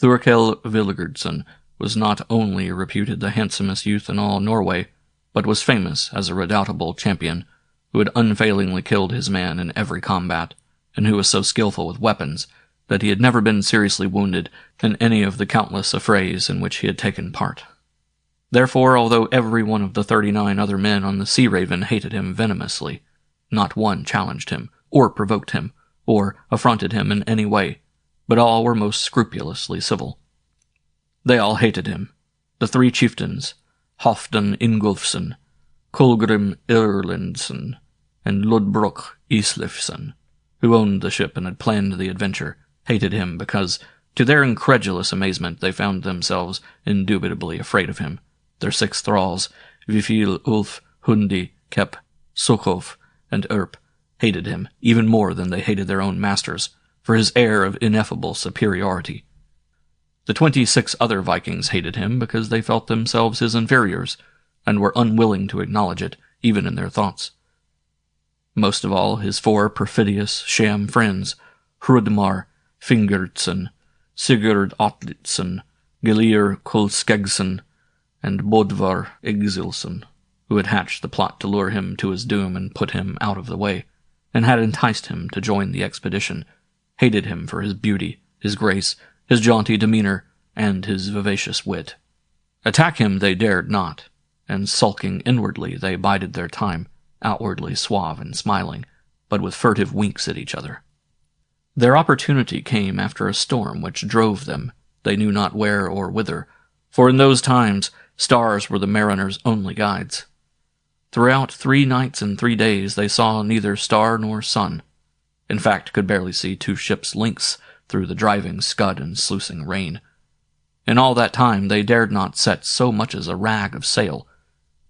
Thurkail Vilgerdsson was not only reputed the handsomest youth in all Norway, but was famous as a redoubtable champion who had unfailingly killed his man in every combat, and who was so skillful with weapons that he had never been seriously wounded in any of the countless affrays in which he had taken part. Therefore, although every one of the 39 other men on the Sea Raven hated him venomously, not one challenged him, or provoked him, or affronted him in any way, but all were most scrupulously civil. They all hated him, the 3 chieftains, Halfdan Ingolfsson, Kolgrim Erlendsson, and Lodbrok Islifsson, who owned the ship and had planned the adventure, hated him because, to their incredulous amazement, they found themselves indubitably afraid of him. Their 6 thralls, Vifil, Ulf, Hundi, Kep, Sokov, and Erp, hated him even more than they hated their own masters, for his air of ineffable superiority. The 26 other Vikings hated him because they felt themselves his inferiors, and were unwilling to acknowledge it, even in their thoughts. Most of all, his 4 perfidious sham friends, Hrudmar Fingerdsson, Sigurd Otlitsson, Gelir Kolskegsson, and Bodvar Egilsson, who had hatched the plot to lure him to his doom and put him out of the way, and had enticed him to join the expedition, hated him for his beauty, his grace, his jaunty demeanor, and his vivacious wit. Attack him they dared not, and sulking inwardly they bided their time, outwardly suave and smiling, but with furtive winks at each other. Their opportunity came after a storm which drove them, they knew not where or whither, for in those times stars were the mariners' only guides. Throughout 3 nights and 3 days they saw neither star nor sun, in fact could barely see 2 ships' lengths through the driving scud and sluicing rain. In all that time they dared not set so much as a rag of sail,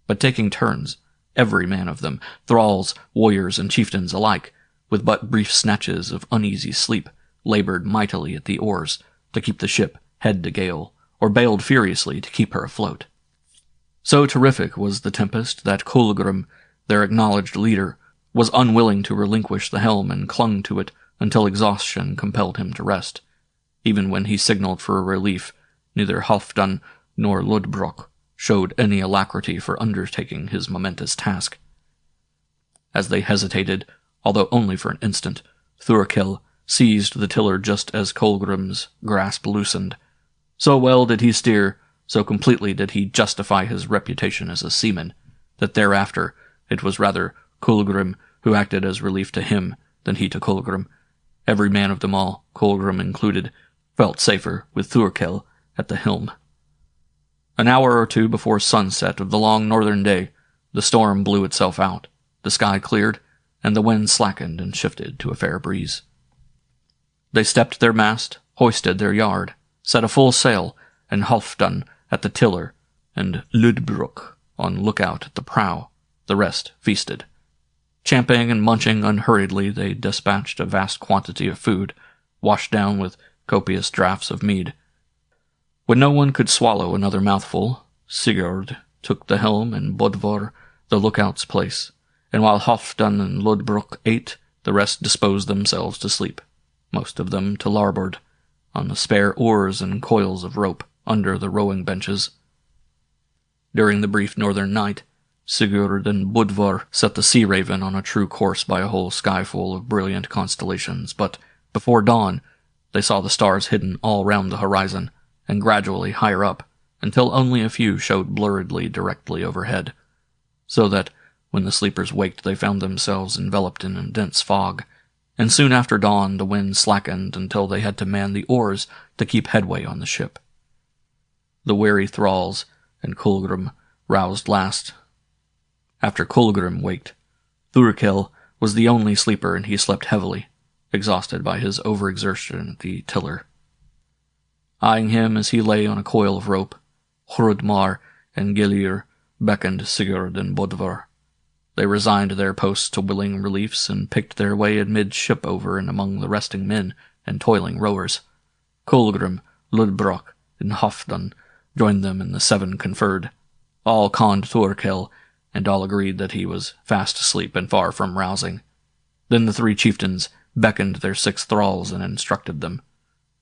but taking turns, every man of them, thralls, warriors, and chieftains alike, with but brief snatches of uneasy sleep, labored mightily at the oars to keep the ship head to gale, or bailed furiously to keep her afloat. So terrific was the tempest that Kolgrim, their acknowledged leader, was unwilling to relinquish the helm and clung to it until exhaustion compelled him to rest. Even when he signaled for relief, neither Halfdan nor Lodbrok showed any alacrity for undertaking his momentous task. As they hesitated, although only for an instant, Thurkail seized the tiller just as Kolgrim's grasp loosened. So well did he steer, so completely did he justify his reputation as a seaman, that thereafter it was rather Kolgrim who acted as relief to him than he to Kolgrim. Every man of them all, Kolgrim included, felt safer with Thurkail at the helm. An hour or 2 before sunset of the long northern day, the storm blew itself out, the sky cleared, and the wind slackened and shifted to a fair breeze. They stepped their mast, hoisted their yard, set a full sail, and Halfdan at the tiller, and Lodbrok on lookout at the prow. The rest feasted. Champing and munching unhurriedly, they dispatched a vast quantity of food, washed down with copious draughts of mead. When no one could swallow another mouthful, Sigurd took the helm and Bodvar the lookout's place, and while Halfdan and Lodbrok ate, the rest disposed themselves to sleep, most of them to larboard, on the spare oars and coils of rope under the rowing benches. During the brief northern night, Sigurd and Bodvar set the Sea Raven on a true course by a whole skyful of brilliant constellations, but before dawn they saw the stars hidden all round the horizon, and gradually higher up, until only a few showed blurredly directly overhead, so that, when the sleepers waked, they found themselves enveloped in a dense fog, and soon after dawn the wind slackened until they had to man the oars to keep headway on the ship. The weary thralls and Kolgrim roused last. After Kolgrim waked, Thurkail was the only sleeper, and he slept heavily, exhausted by his overexertion at the tiller. Eyeing him as he lay on a coil of rope, Hrudmar and Gelir beckoned Sigurd and Bodvar. They resigned their posts to willing reliefs and picked their way amid-ship over and among the resting men and toiling rowers. Kolgrim, Lodbrok, and Halfdan joined them, and the 7 conferred. All conned Thurkail, and all agreed that he was fast asleep and far from rousing. Then the 3 chieftains beckoned their 6 thralls and instructed them.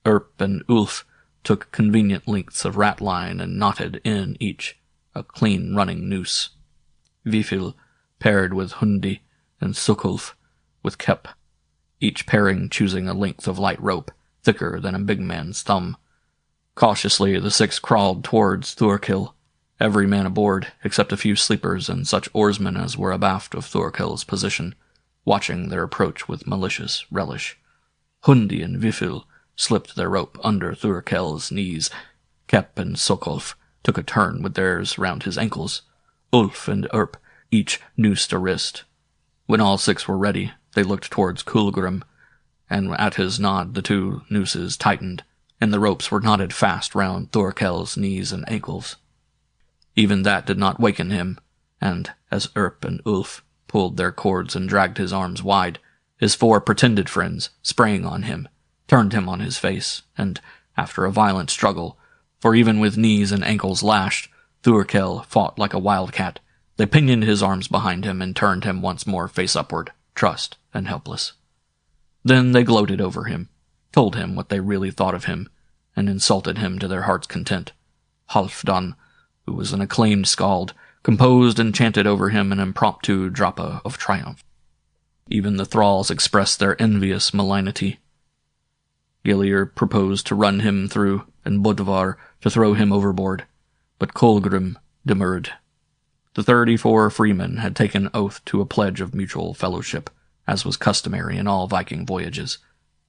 Erp and Ulf took convenient lengths of ratline and knotted in each a clean-running noose. Vifil paired with Hundi, and Sukulf with Kep, each pairing choosing a length of light rope, thicker than a big man's thumb. Cautiously the 6 crawled towards Thurkail, every man aboard, except a few sleepers and such oarsmen as were abaft of Thurkail's position, watching their approach with malicious relish. Hundi and Vifil slipped their rope under Thurkail's knees. Kep and Sokolf took a turn with theirs round his ankles. Ulf and Erp each noosed a wrist. When all 6 were ready, they looked towards Kulgrim, and at his nod the 2 nooses tightened, and the ropes were knotted fast round Thurkail's knees and ankles. Even that did not waken him, and as Erp and Ulf pulled their cords and dragged his arms wide, his 4 pretended friends sprang on him, turned him on his face, and, after a violent struggle, for even with knees and ankles lashed, Thurkail fought like a wildcat. They pinioned his arms behind him and turned him once more face upward, trussed and helpless. Then they gloated over him, told him what they really thought of him, and insulted him to their heart's content. Halfdan, who was an acclaimed skald, composed and chanted over him an impromptu drapa of triumph. Even the thralls expressed their envious malignity. Gillir proposed to run him through, and Bodvar to throw him overboard, but Kolgrim demurred. The 34 freemen had taken oath to a pledge of mutual fellowship, as was customary in all Viking voyages,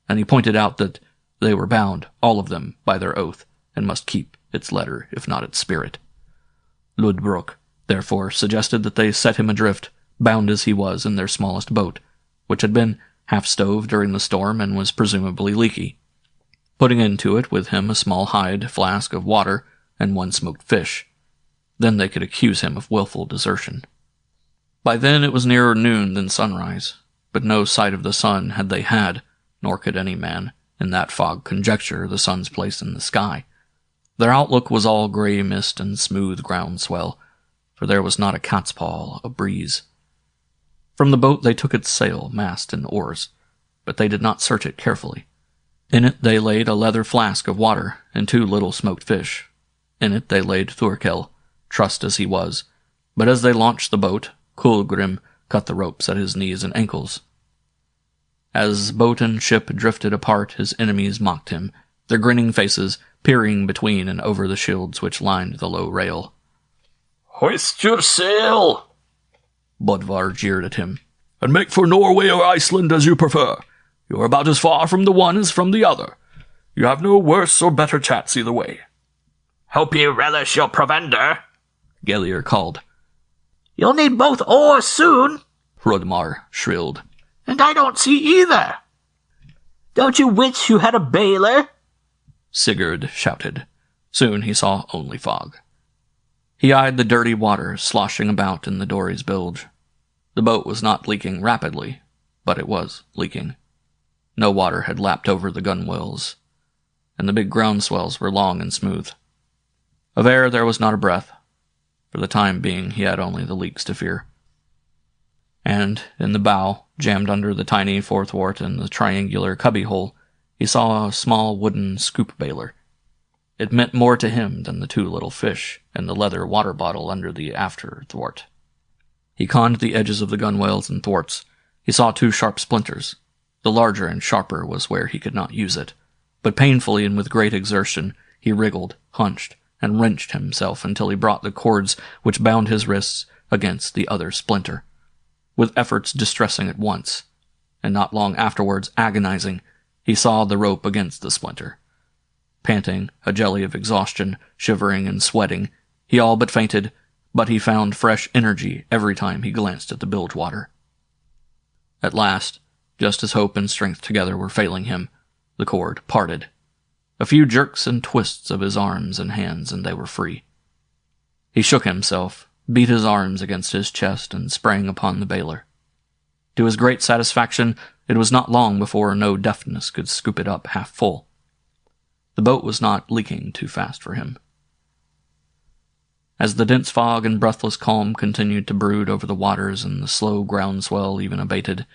and he pointed out that they were bound, all of them, by their oath, and must keep its letter, if not its spirit. Ludbrok, therefore, suggested that they set him adrift, bound as he was in their smallest boat, which had been half-stove during the storm and was presumably leaky, putting into it with him a small hide flask of water and 1 smoked fish. Then they could accuse him of willful desertion. By then it was nearer noon than sunrise, but no sight of the sun had they had, nor could any man, in that fog, conjecture the sun's place in the sky. Their outlook was all grey mist and smooth ground-swell, for there was not a cat's paw of breeze. From the boat they took its sail, mast, and oars, but they did not search it carefully. In it they laid a leather flask of water and 2 little smoked fish. In it they laid Thurkail, trussed as he was, but as they launched the boat, Kulgrim cut the ropes at his knees and ankles. As boat and ship drifted apart, his enemies mocked him, their grinning faces peering between and over the shields which lined the low rail. "Hoist your sail!" Bodvar jeered at him. "And make for Norway or Iceland as you prefer. You are about as far from the one as from the other. You have no worse or better chance either way." "Hope you relish your provender," Gillir called. "You'll need both oars soon," Hrodmar shrilled. "And I don't see either." "Don't you wish you had a bailer?" Sigurd shouted. Soon he saw only fog. He eyed the dirty water sloshing about in the dory's bilge. The boat was not leaking rapidly, but it was leaking. No water had lapped over the gunwales, and the big ground swells were long and smooth. Of air there was not a breath. For the time being he had only the leaks to fear. And in the bow, jammed under the tiny forethwart and the triangular cubbyhole, he saw a small wooden scoop bailer. It meant more to him than the 2 little fish and the leather water bottle under the after thwart. He conned the edges of the gunwales and thwarts. He saw 2 sharp splinters. The larger and sharper was where he could not use it, but painfully and with great exertion he wriggled, hunched, and wrenched himself until he brought the cords which bound his wrists against the other splinter. With efforts distressing at once, and not long afterwards agonizing, he sawed the rope against the splinter. Panting, a jelly of exhaustion, shivering and sweating, he all but fainted, but he found fresh energy every time he glanced at the bilge water. At last, just as hope and strength together were failing him, the cord parted. A few jerks and twists of his arms and hands, and they were free. He shook himself, beat his arms against his chest, and sprang upon the bailer. To his great satisfaction, it was not long before no deftness could scoop it up half full. The boat was not leaking too fast for him. As the dense fog and breathless calm continued to brood over the waters and the slow ground-swell even abated,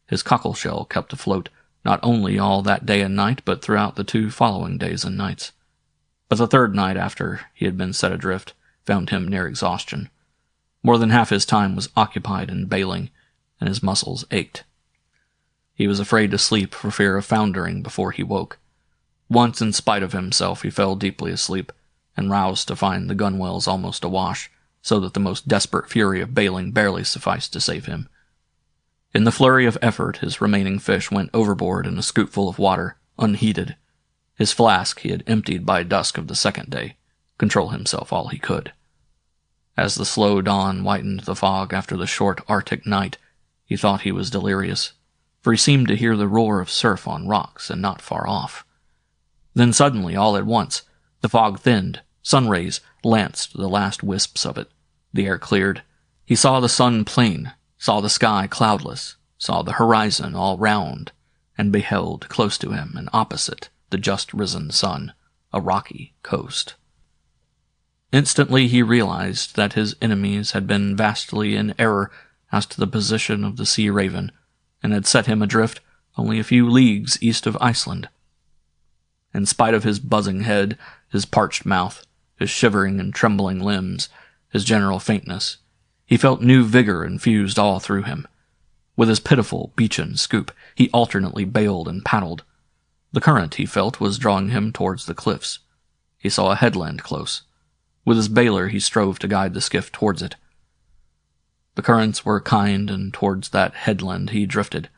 his cockle-shell kept afloat not only all that day and night, but throughout the 2 following days and nights. But the third night after he had been set adrift found him near exhaustion. More than half his time was occupied in bailing, and his muscles ached. He was afraid to sleep for fear of foundering before he woke. Once, in spite of himself, he fell deeply asleep, and roused to find the gunwales almost awash, so that the most desperate fury of bailing barely sufficed to save him. In the flurry of effort, his remaining fish went overboard in a scoopful of water, unheeded. His flask he had emptied by dusk of the second day. Control himself all he could. As the slow dawn whitened the fog after the short Arctic night, he thought he was delirious, for he seemed to hear the roar of surf on rocks and not far off. Then suddenly, all at once, the fog thinned, sun rays lanced the last wisps of it. The air cleared. He saw the sun plain, saw the sky cloudless, saw the horizon all round, and beheld, close to him and opposite, the just-risen sun, a rocky coast. Instantly he realized that his enemies had been vastly in error as to the position of the sea raven, and had set him adrift only a few leagues east of Iceland. In spite of his buzzing head, his parched mouth, his shivering and trembling limbs, his general faintness, he felt new vigor infused all through him. With his pitiful beechen scoop, he alternately bailed and paddled. The current, he felt, was drawing him towards the cliffs. He saw a headland close. With his bailer he strove to guide the skiff towards it. The currents were kind, and towards that headland he drifted.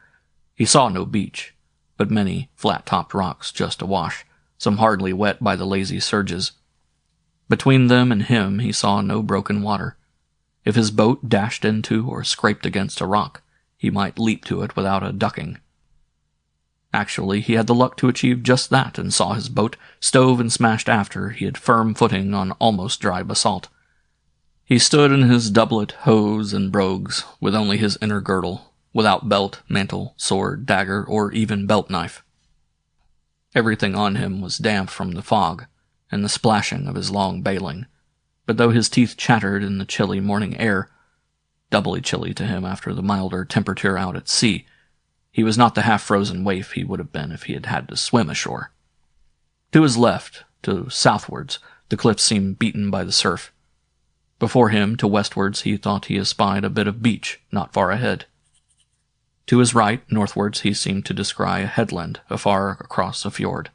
He saw no beach, but many flat-topped rocks just awash, some hardly wet by the lazy surges. Between them and him he saw no broken water. If his boat dashed into or scraped against a rock, he might leap to it without a ducking. Actually, he had the luck to achieve just that, and saw his boat, stove and smashed after, he had firm footing on almost dry basalt. He stood in his doublet, hose, and brogues, with only his inner girdle, without belt, mantle, sword, dagger, or even belt-knife. Everything on him was damp from the fog, and the splashing of his long bailing, but though his teeth chattered in the chilly morning air, doubly chilly to him after the milder temperature out at sea, he was not the half-frozen waif he would have been if he had had to swim ashore. To his left, to southwards, the cliffs seemed beaten by the surf. Before him, to westwards, he thought he espied a bit of beach not far ahead. To his right, northwards, he seemed to descry a headland afar across a fjord.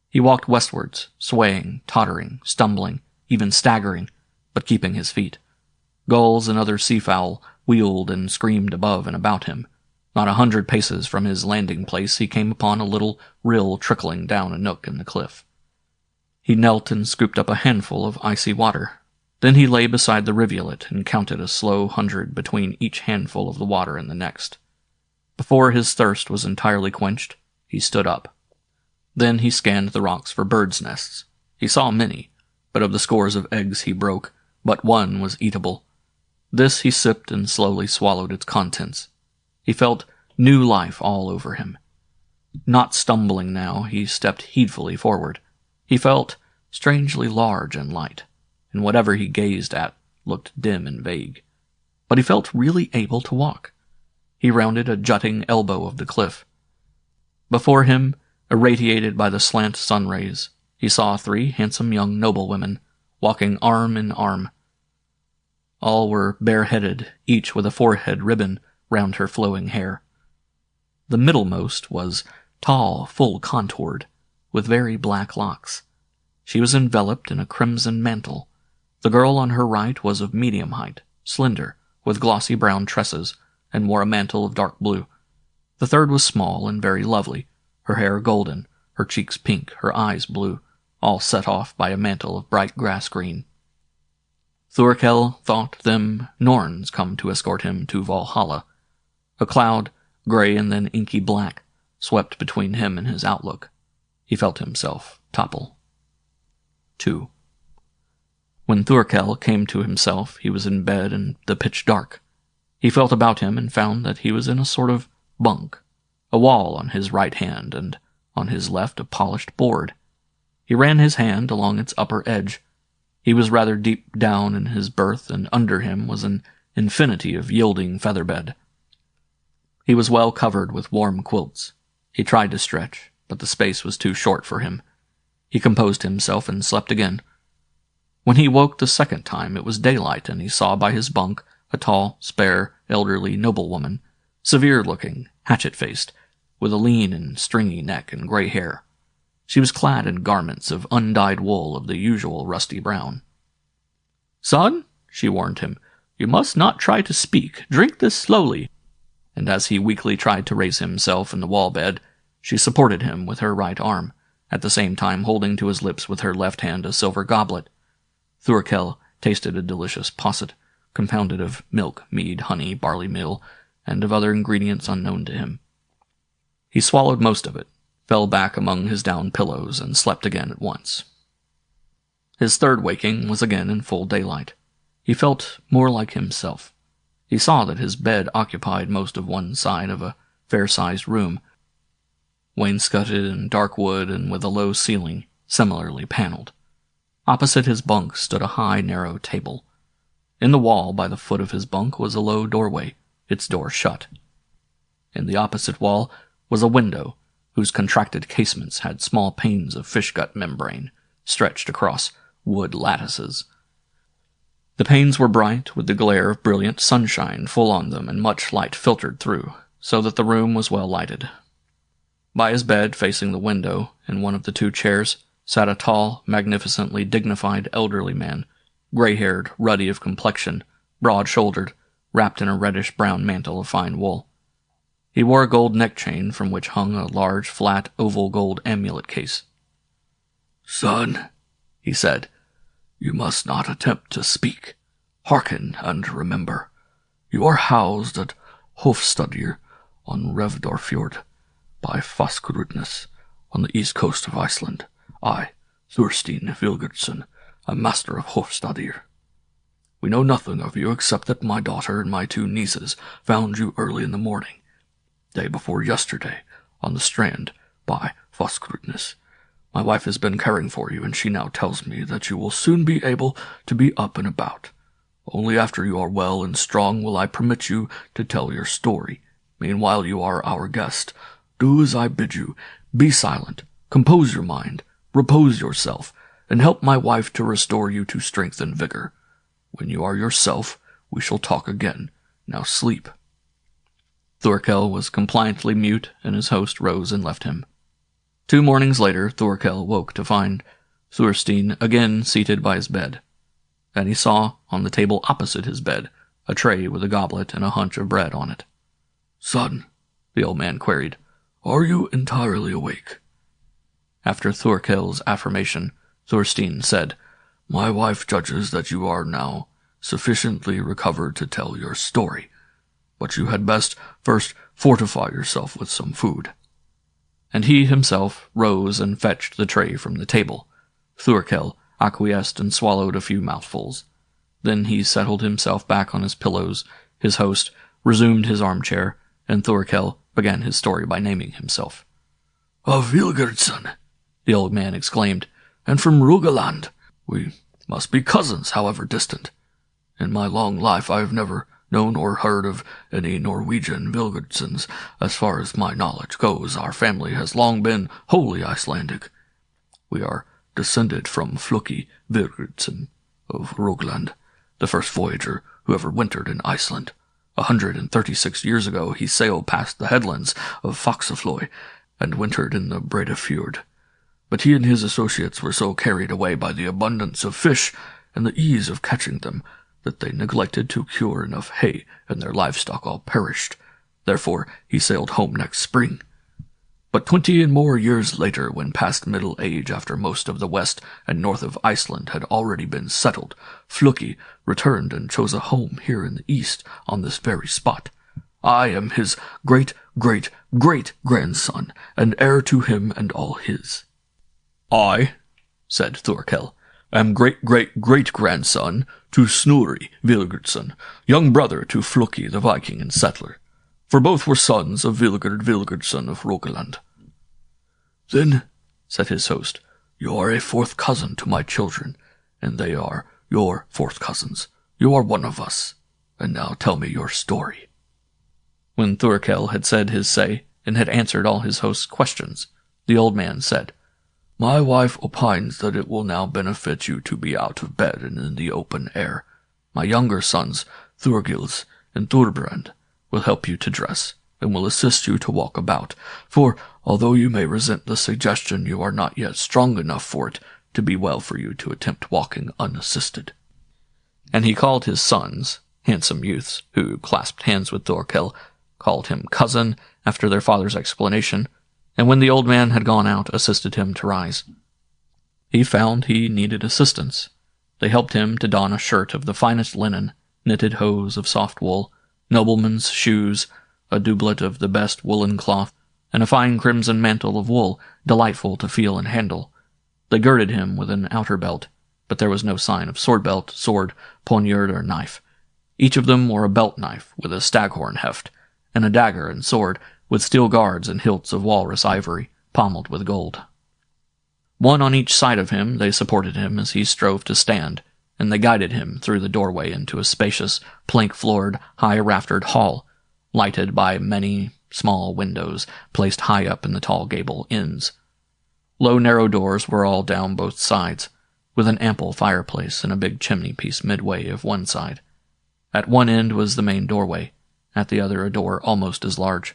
He walked westwards, swaying, tottering, stumbling, even staggering, but keeping his feet. Gulls and other seafowl wheeled and screamed above and about him. Not 100 paces from his landing place he came upon a little rill trickling down a nook in the cliff. He knelt and scooped up a handful of icy water. Then he lay beside the rivulet and counted a slow 100 between each handful of the water and the next. Before his thirst was entirely quenched, he stood up. Then he scanned the rocks for birds' nests. He saw many, but of the scores of eggs he broke, but one was eatable. This he sipped and slowly swallowed its contents. He felt new life all over him. Not stumbling now, he stepped heedfully forward. He felt strangely large and light, and whatever he gazed at looked dim and vague. But he felt really able to walk. He rounded a jutting elbow of the cliff. Before him, irradiated by the slant sun rays, he saw 3 handsome young noblewomen, walking arm in arm. All were bareheaded, each with a forehead ribbon round her flowing hair. The middlemost was tall, full-contoured, with very black locks. She was enveloped in a crimson mantle. The girl on her right was of medium height, slender, with glossy brown tresses, and wore a mantle of dark blue. The third was small and very lovely, her hair golden, her cheeks pink, her eyes blue, all set off by a mantle of bright grass-green. Thurkail thought them Norns come to escort him to Valhalla. A cloud, gray and then inky black, swept between him and his outlook. He felt himself topple. 2. When Thurkail came to himself, he was in bed in the pitch dark. He felt about him and found that he was in a sort of bunk, a wall on his right hand, and on his left a polished board. He ran his hand along its upper edge. He was rather deep down in his berth, and under him was an infinity of yielding featherbed. He was well covered with warm quilts. He tried to stretch, but the space was too short for him. He composed himself and slept again. When he woke the second time, it was daylight, and he saw by his bunk a tall, spare, elderly noblewoman, severe-looking, hatchet-faced, with a lean and stringy neck and gray hair. She was clad in garments of undyed wool of the usual rusty brown. "Son," she warned him, "you must not try to speak. Drink this slowly." And as he weakly tried to raise himself in the wall bed, she supported him with her right arm, at the same time holding to his lips with her left hand a silver goblet. Thurkail tasted a delicious posset, compounded of milk, mead, honey, barley meal, and of other ingredients unknown to him. He swallowed most of it, fell back among his down pillows, and slept again at once. His third waking was again in full daylight. He felt more like himself. He saw that his bed occupied most of one side of a fair-sized room, wainscoted in dark wood and with a low ceiling, similarly paneled. Opposite his bunk stood a high, narrow table. In the wall by the foot of his bunk was a low doorway, its door shut. In the opposite wall was a window, whose contracted casements had small panes of fish-gut membrane, stretched across wood lattices. The panes were bright, with the glare of brilliant sunshine full on them and much light filtered through, so that the room was well lighted. By his bed, facing the window, in one of the two chairs, sat a tall, magnificently dignified elderly man, gray-haired, ruddy of complexion, broad-shouldered, wrapped in a reddish-brown mantle of fine wool. He wore a gold neck-chain from which hung a large, flat, oval gold amulet case. "Son," he said, "you must not attempt to speak. Hearken and remember. You are housed at Hofstadr on Revdorfjord, by Faskurudnes, on the east coast of Iceland. I, Thorstein Vilgerdsson, am master of Hofstadr. We know nothing of you except that my daughter and my two nieces found you early in the morning, day before yesterday, on the strand by Faskurudnes. My wife has been caring for you, and she now tells me that you will soon be able to be up and about. Only after you are well and strong will I permit you to tell your story. Meanwhile you are our guest. Do as I bid you. Be silent. Compose your mind. Repose yourself, and help my wife to restore you to strength and vigor. When you are yourself, we shall talk again. Now sleep." Thurkail was compliantly mute, and his host rose and left him. 2 mornings later, Thurkail woke to find Thorstein again seated by his bed. Then he saw, on the table opposite his bed, a tray with a goblet and a hunch of bread on it. "Son," the old man queried, "are you entirely awake?" After Thurkail's affirmation, Thorstein said, "My wife judges that you are now sufficiently recovered to tell your story, but you had best first fortify yourself with some food." And he himself rose and fetched the tray from the table. Thurkail acquiesced and swallowed a few mouthfuls. Then he settled himself back on his pillows, his host resumed his armchair, and Thurkail began his story by naming himself. "Of Vilgerdsson," the old man exclaimed, "and from Rogaland. We must be cousins, however distant. In my long life I have never known or heard of any Norwegian Vilgerdssons. As far as my knowledge goes, our family has long been wholly Icelandic. We are descended from Floki Vilgerdsson of Rogaland, the first voyager who ever wintered in Iceland. 136 years ago he sailed past the headlands of Faxaflói and wintered in the Blade of Floki. But he and his associates were so carried away by the abundance of fish and the ease of catching them that they neglected to cure enough hay, and their livestock all perished. Therefore he sailed home next spring. But 20 and more years later, when past middle age, after most of the west and north of Iceland had already been settled, Floki returned and chose a home here in the east, on this very spot. I am his great-great-great-grandson, and heir to him and all his." "I," said Thurkail, "am great-great-great-grandson to Snorri Vilgerdsson, young brother to Floki the Viking and settler. For both were sons of Vilgerd Vilgerdsson of Rogaland." "Then," said his host, "you are a fourth cousin to my children, and they are your fourth cousins. You are one of us. And now tell me your story." When Thurkail had said his say, and had answered all his host's questions, the old man said, My wife opines that it will now benefit you to be out of bed and in the open air. My younger sons, Thurkail and Thurbrand, will help you to dress, and will assist you to walk about, for, although you may resent the suggestion, you are not yet strong enough for it to be well for you to attempt walking unassisted. And he called his sons, handsome youths, who clasped hands with Thurkail, called him cousin after their father's explanation, and when the old man had gone out, assisted him to rise. He found he needed assistance. They helped him to don a shirt of the finest linen, knitted hose of soft wool, noblemen's shoes, a doublet of the best woolen cloth, and a fine crimson mantle of wool, delightful to feel and handle. They girded him with an outer belt, but there was no sign of sword-belt, sword, poniard, or knife. Each of them wore a belt-knife with a staghorn heft, and a dagger and sword with steel guards and hilts of walrus ivory, pommeled with gold. One on each side of him, they supported him as he strove to stand, and they guided him through the doorway into a spacious, plank-floored, high-raftered hall, lighted by many small windows placed high up in the tall gable ends. Low, narrow doors were all down both sides, with an ample fireplace and a big chimney-piece midway of one side. At one end was the main doorway, at the other a door almost as large.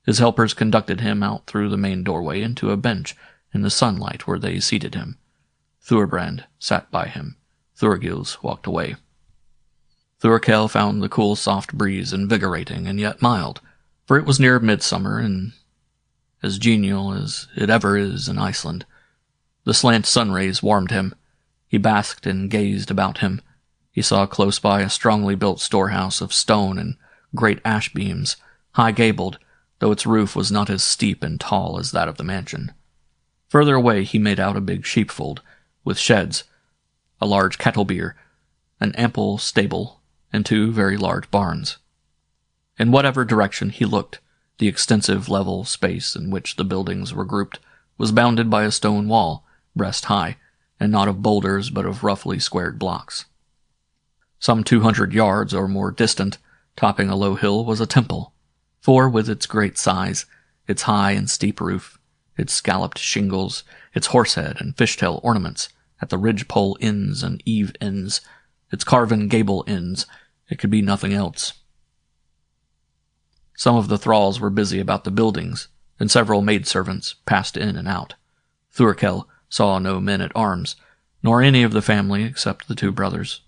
His helpers conducted him out through the main doorway into a bench in the sunlight where they seated him. Thurbrand sat by him. Thurkail walked away. Thurkail found the cool, soft breeze invigorating and yet mild, for it was near midsummer and as genial as it ever is in Iceland. The slant sunrays warmed him. He basked and gazed about him. He saw close by a strongly built storehouse of stone and great ash beams, high-gabled, though its roof was not as steep and tall as that of the mansion. Further away he made out a big sheepfold, with sheds, a large cattle byre, an ample stable, and 2 very large barns. In whatever direction he looked, the extensive level space in which the buildings were grouped was bounded by a stone wall, breast high, and not of boulders but of roughly squared blocks. Some 200 yards or more distant, topping a low hill, was a temple, for with its great size, its high and steep roof, its scalloped shingles, its horsehead and fishtail ornaments at the ridge-pole ends and eave ends, its carven gable ends, it could be nothing else. Some of the thralls were busy about the buildings, and several maidservants passed in and out. Thurkail saw no men-at-arms, nor any of the family except the 2 brothers.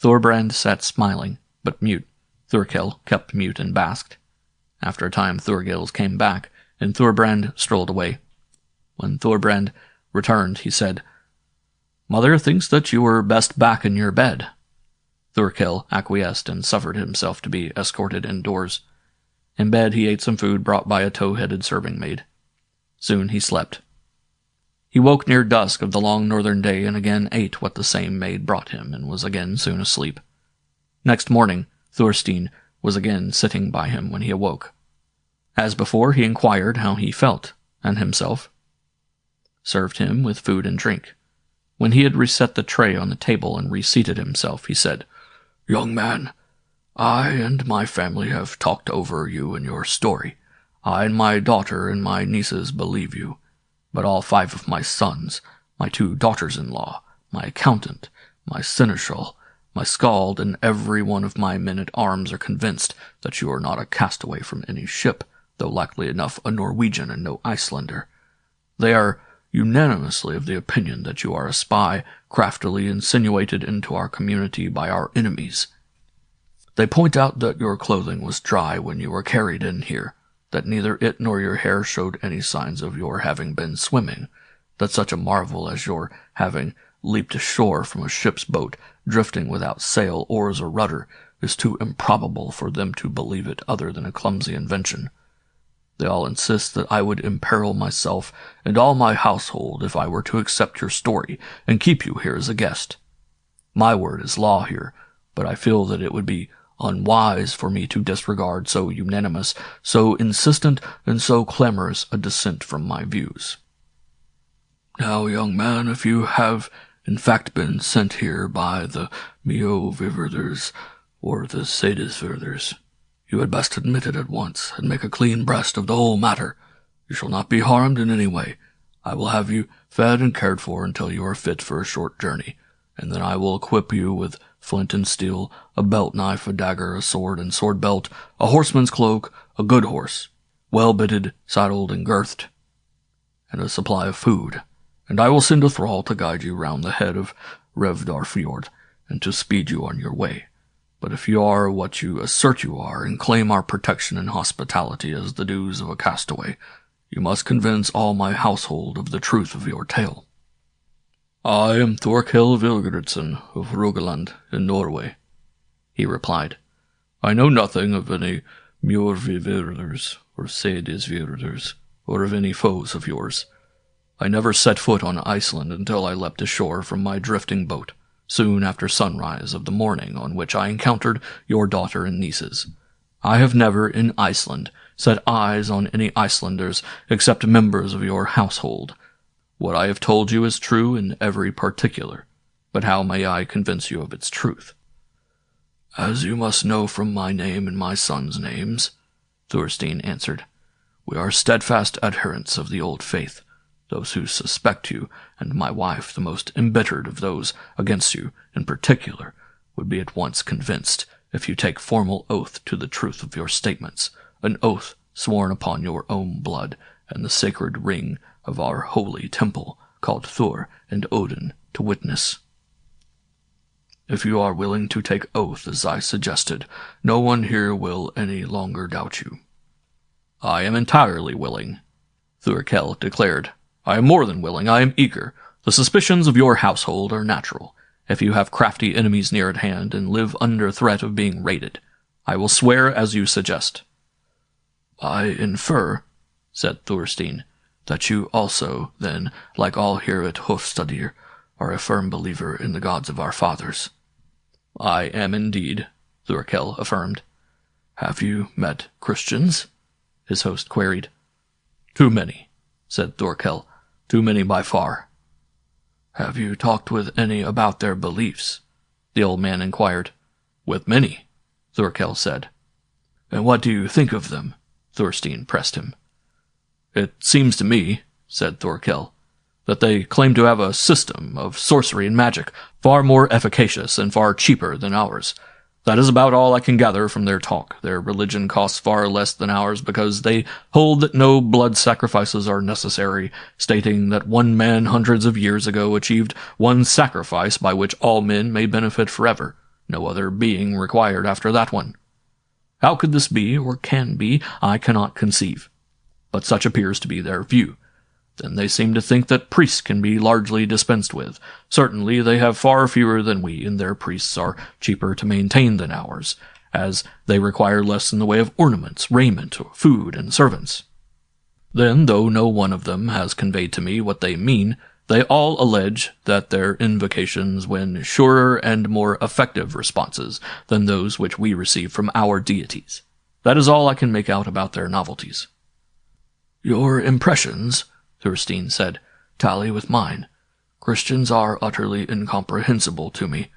Thurbrand sat smiling, but mute. Thurkail kept mute and basked. After a time Thurkail came back, and Thurbrand strolled away. When Thurbrand returned, he said, "Mother thinks that you were best back in your bed." Thurkail acquiesced and suffered himself to be escorted indoors. In bed he ate some food brought by a tow-headed serving-maid. Soon he slept. He woke near dusk of the long northern day and again ate what the same maid brought him, and was again soon asleep. Next morning Thorstein was again sitting by him when he awoke. As before, he inquired how he felt, and himself served him with food and drink. When he had reset the tray on the table and reseated himself, he said, "Young man, I and my family have talked over you and your story. I and my daughter and my nieces believe you, but all 5 of my sons, my 2 daughters-in-law, my accountant, my seneschal, my skald, and every one of my men-at-arms are convinced that you are not a castaway from any ship, though likely enough a Norwegian and no Icelander. They are unanimously of the opinion that you are a spy craftily insinuated into our community by our enemies. They point out that your clothing was dry when you were carried in here, that neither it nor your hair showed any signs of your having been swimming, that such a marvel as your having leaped ashore from a ship's boat, drifting without sail, oars, or rudder, is too improbable for them to believe it other than a clumsy invention. They all insist that I would imperil myself and all my household if I were to accept your story and keep you here as a guest. My word is law here, but I feel that it would be unwise for me to disregard so unanimous, so insistent, and so clamorous a dissent from my views. Now, young man, if you have in fact been sent here by the Mjolnirvithers or the Sadisvithers, you had best admit it at once, and make a clean breast of the whole matter. You shall not be harmed in any way. I will have you fed and cared for until you are fit for a short journey, and then I will equip you with flint and steel, a belt knife, a dagger, a sword and sword belt, a horseman's cloak, a good horse, well bitted, saddled, and girthed, and a supply of food. And I will send a thrall to guide you round the head of Revdar Fjord, and to speed you on your way. But if you are what you assert you are, and claim our protection and hospitality as the dues of a castaway, you must convince all my household of the truth of your tale. I am Thurkail Vilgurdsson of Rogaland in Norway, he replied. I know nothing of any Mjorvivirders or Sedisvirders, or of any foes of yours. I never set foot on Iceland until I leapt ashore from my drifting boat, soon after sunrise of the morning on which I encountered your daughter and nieces. I have never, in Iceland, set eyes on any Icelanders except members of your household. What I have told you is true in every particular, but how may I convince you of its truth? As you must know from my name and my sons' names, Thorstein answered, we are steadfast adherents of the old faith. Those who suspect you, and my wife, the most embittered of those against you in particular, would be at once convinced if you take formal oath to the truth of your statements, an oath sworn upon your own blood and the sacred ring of our holy temple, called Thor and Odin, to witness. If you are willing to take oath as I suggested, no one here will any longer doubt you. I am entirely willing, Thurkail declared. I am more than willing, I am eager. The suspicions of your household are natural. If you have crafty enemies near at hand and live under threat of being raided, I will swear as you suggest. I infer, said Thorstein, that you also, then, like all here at Hofstadir, are a firm believer in the gods of our fathers. I am indeed, Thurkail affirmed. Have you met Christians? His host queried. Too many, said Thurkail. Too many by far. Have you talked with any about their beliefs? The old man inquired. With many, Thurkail said. And what do you think of them? Thorstein pressed him. It seems to me, said Thurkail, that they claim to have a system of sorcery and magic far more efficacious and far cheaper than ours. That is about all I can gather from their talk. Their religion costs far less than ours because they hold that no blood sacrifices are necessary, stating that one man hundreds of years ago achieved one sacrifice by which all men may benefit forever, no other being required after that one. How could this be, or can be, I cannot conceive. But such appears to be their view. Then they seem to think that priests can be largely dispensed with. Certainly they have far fewer than we, and their priests are cheaper to maintain than ours, as they require less in the way of ornaments, raiment, food, and servants. Then, though no one of them has conveyed to me what they mean, they all allege that their invocations win surer and more effective responses than those which we receive from our deities. That is all I can make out about their novelties. Your impressions, Thorstein said, tally with mine. Christians are utterly incomprehensible to me.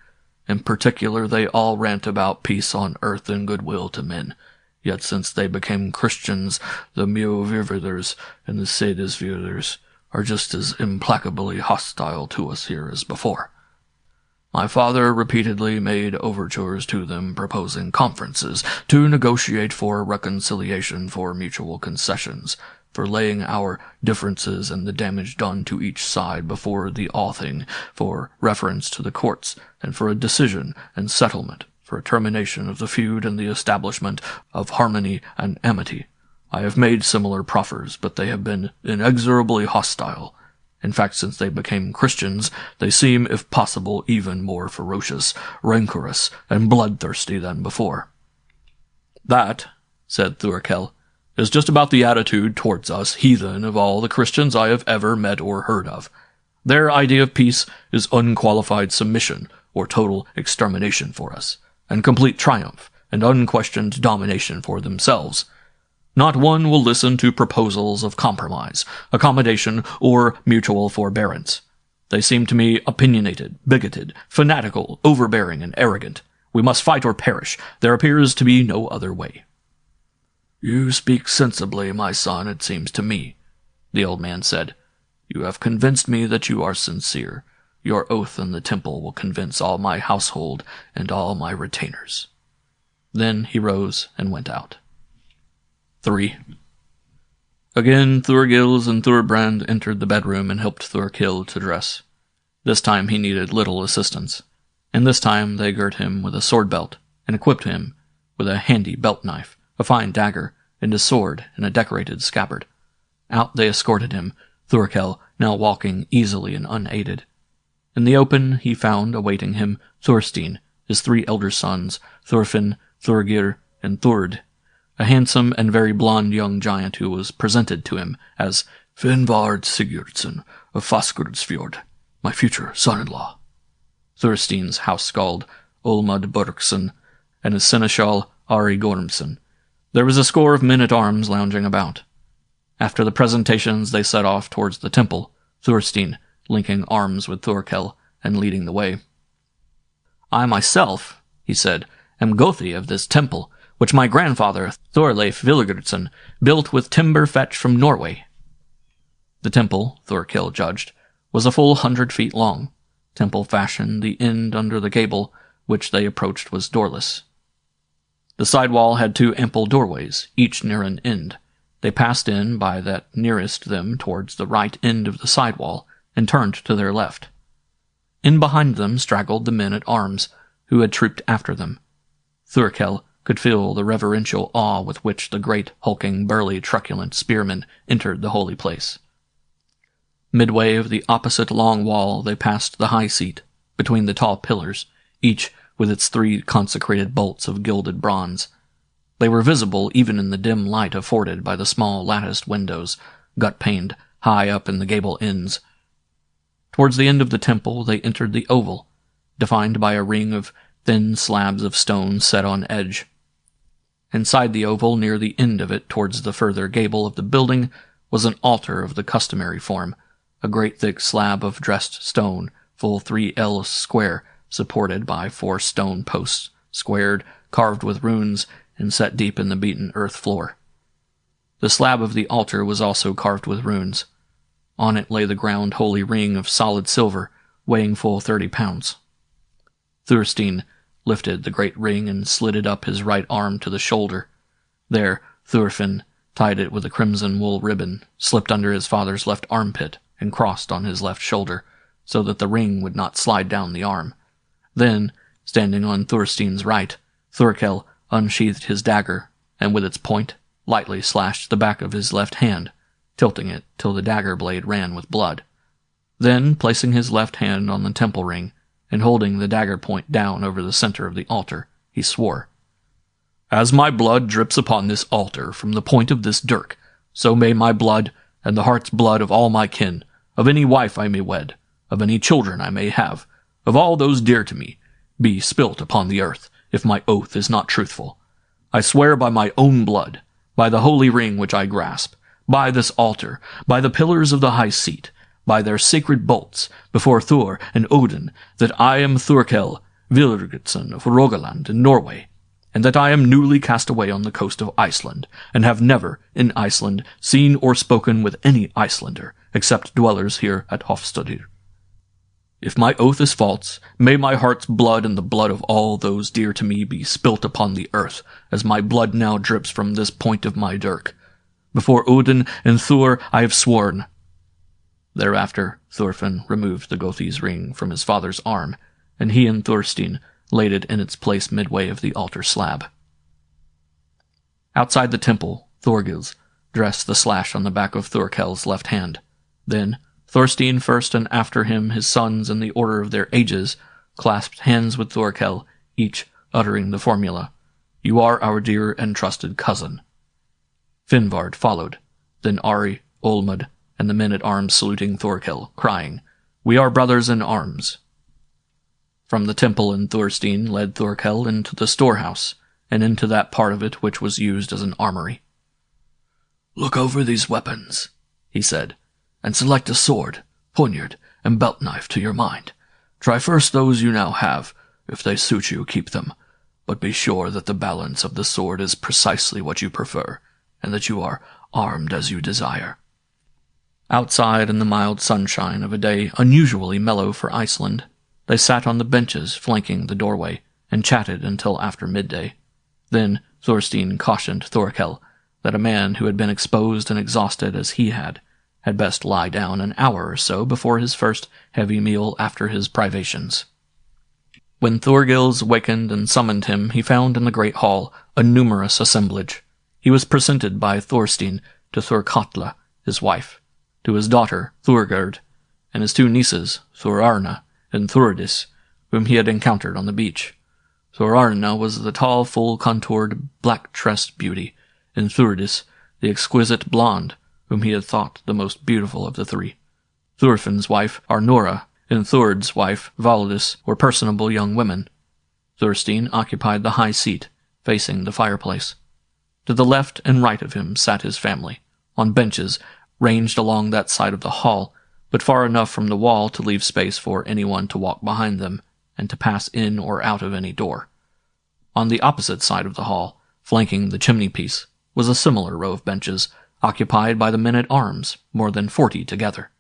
In particular, they all rant about peace on earth and goodwill to men. Yet since they became Christians, the Mjolnirvirders and the Sedisvirders are just as implacably hostile to us here as before. My father repeatedly made overtures to them proposing conferences to negotiate for reconciliation, for mutual concessions, for laying our differences and the damage done to each side before the Althing, for reference to the courts, and for a decision and settlement, for a termination of the feud and the establishment of harmony and amity. I have made similar proffers, but they have been inexorably hostile. In fact, since they became Christians, they seem, if possible, even more ferocious, rancorous, and bloodthirsty than before. That, said Thurkail, is just about the attitude towards us heathen of all the Christians I have ever met or heard of. Their idea of peace is unqualified submission, or total extermination for us, and complete triumph, and unquestioned domination for themselves. Not one will listen to proposals of compromise, accommodation, or mutual forbearance. They seem to me opinionated, bigoted, fanatical, overbearing, and arrogant. We must fight or perish. There appears to be no other way. You speak sensibly, my son, it seems to me, the old man said. You have convinced me that you are sincere. Your oath in the temple will convince all my household and all my retainers." Then he rose and went out. 3. Again, Thurgils and Thurbrand entered the bedroom and helped Thurkail to dress. This time he needed little assistance, and this time they girt him with a sword belt and equipped him with a handy belt knife, a fine dagger, and a sword in a decorated scabbard. Out they escorted him, Thurkail now walking easily and unaided. In the open he found awaiting him Thorstein, his 3 elder sons, Thorfinn, Thorgir, and Thord, a handsome and very blond young giant who was presented to him as Finnvard Sigurdsson of Faskurdsfjord, my future son-in-law. Thorstein's house-skald, Olmud Burksson, and his seneschal, Ari Gormsson. There was a score of men-at-arms lounging about. After the presentations they set off towards the temple, Thorstein linking arms with Thurkail and leading the way. "I myself," he said, "am Gothi of this temple, which my grandfather, Thorleif Vilgerdsson, built with timber fetched from Norway." The temple, Thurkail judged, was a full 100 feet long. Temple fashion, the end under the gable, which they approached was doorless. The side wall had 2 ample doorways, each near an end. They passed in by that nearest them towards the right end of the side wall, and turned to their left. In behind them straggled the men-at-arms, who had trooped after them. Thurkail could feel the reverential awe with which the great, hulking, burly, truculent spearmen entered the holy place. Midway of the opposite long wall they passed the high seat, between the tall pillars, each with its 3 consecrated bolts of gilded bronze. They were visible even in the dim light afforded by the small latticed windows, gut-paned, high up in the gable ends. Towards the end of the temple they entered the oval, defined by a ring of thin slabs of stone set on edge. Inside the oval, near the end of it towards the further gable of the building, was an altar of the customary form, a great thick slab of dressed stone, full 3 ells square, supported by 4 stone posts, squared, carved with runes, and set deep in the beaten earth floor. The slab of the altar was also carved with runes. On it lay the ground holy ring of solid silver, weighing full 30 pounds. Thorstein lifted the great ring and slid it up his right arm to the shoulder. There, Thorfinn tied it with a crimson wool ribbon, slipped under his father's left armpit, and crossed on his left shoulder, so that the ring would not slide down the arm. Then, standing on Thorstein's right, Thurkail unsheathed his dagger, and with its point lightly slashed the back of his left hand, tilting it till the dagger blade ran with blood. Then, placing his left hand on the temple ring, and holding the dagger point down over the center of the altar, he swore, "As my blood drips upon this altar from the point of this dirk, so may my blood, and the heart's blood of all my kin, of any wife I may wed, of any children I may have, of all those dear to me, be spilt upon the earth, if my oath is not truthful. I swear by my own blood, by the holy ring which I grasp, by this altar, by the pillars of the high seat, by their sacred bolts, before Thor and Odin, that I am Thurkail Vilgerdsson of Rogaland in Norway, and that I am newly cast away on the coast of Iceland, and have never, in Iceland, seen or spoken with any Icelander, except dwellers here at Hofstadr. If my oath is false, may my heart's blood and the blood of all those dear to me be spilt upon the earth, as my blood now drips from this point of my dirk. Before Odin and Thor I have sworn." Thereafter Thorfinn removed the Gothi's ring from his father's arm, and he and Thorstein laid it in its place midway of the altar slab. Outside the temple, Thorgils dressed the slash on the back of Thurkail's left hand. Then Thorstein first, and after him his sons in the order of their ages, clasped hands with Thurkail, each uttering the formula, "You are our dear and trusted cousin." Finnvard followed, then Ari, Olmud, and the men-at-arms saluting Thurkail, crying, "We are brothers in arms." From the temple Thorstein led Thurkail into the storehouse, and into that part of it which was used as an armory. "Look over these weapons," he said, "and select a sword, poniard, and belt knife to your mind. Try first those you now have. If they suit you, keep them, but be sure that the balance of the sword is precisely what you prefer, and that you are armed as you desire." Outside in the mild sunshine of a day unusually mellow for Iceland, they sat on the benches flanking the doorway and chatted until after midday. Then Thorstein cautioned Thurkail that a man who had been exposed and exhausted as he had best lie down an hour or so before his first heavy meal after his privations. When Thorgils wakened and summoned him, he found in the great hall a numerous assemblage. He was presented by Thorstein to Thurkatla, his wife, to his daughter Thurgerd, and his two nieces, Thorarna and Thordis, whom he had encountered on the beach. Thorarna was the tall, full-contoured, black-tressed beauty, and Thordis the exquisite blonde, whom he had thought the most beautiful of the three. Thorfinn's wife, Arnora, and Thord's wife, Valdis, were personable young women. Thorstein occupied the high seat, facing the fireplace. To the left and right of him sat his family, on benches ranged along that side of the hall, but far enough from the wall to leave space for anyone to walk behind them and to pass in or out of any door. On the opposite side of the hall, flanking the chimney-piece, was a similar row of benches, occupied by the men-at-arms, more than 40 together.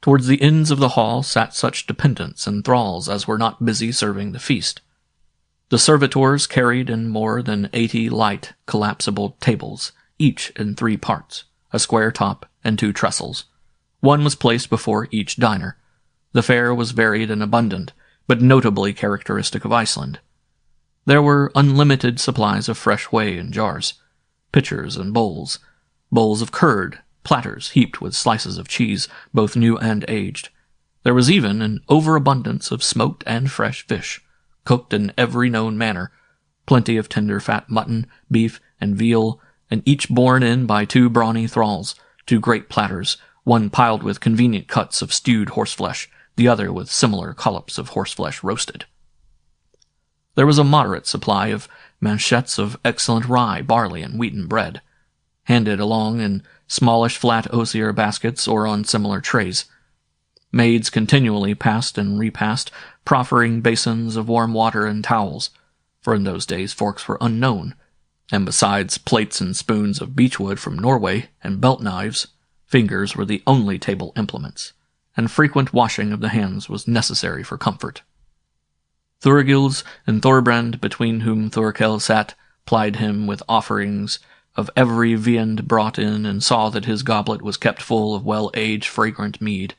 Towards the ends of the hall sat such dependents and thralls as were not busy serving the feast. The servitors carried in more than 80 light, collapsible tables, each in 3 parts, a square top and 2 trestles. One was placed before each diner. The fare was varied and abundant, but notably characteristic of Iceland. There were unlimited supplies of fresh whey in jars, pitchers and bowls of curd, platters heaped with slices of cheese, both new and aged. There was even an overabundance of smoked and fresh fish, cooked in every known manner, plenty of tender fat mutton, beef, and veal, and each borne in by 2 brawny thralls, 2 great platters, one piled with convenient cuts of stewed horseflesh, the other with similar collops of horseflesh roasted. There was a moderate supply of manchettes of excellent rye, barley, and wheaten bread, handed along in smallish flat osier baskets or on similar trays. Maids continually passed and repassed, proffering basins of warm water and towels, for in those days forks were unknown, and besides plates and spoons of beechwood from Norway and belt knives, fingers were the only table implements, and frequent washing of the hands was necessary for comfort. Thorgils and Thorbrand, between whom Thurkail sat, plied him with offerings of every viand brought in, and saw that his goblet was kept full of well-aged, fragrant mead.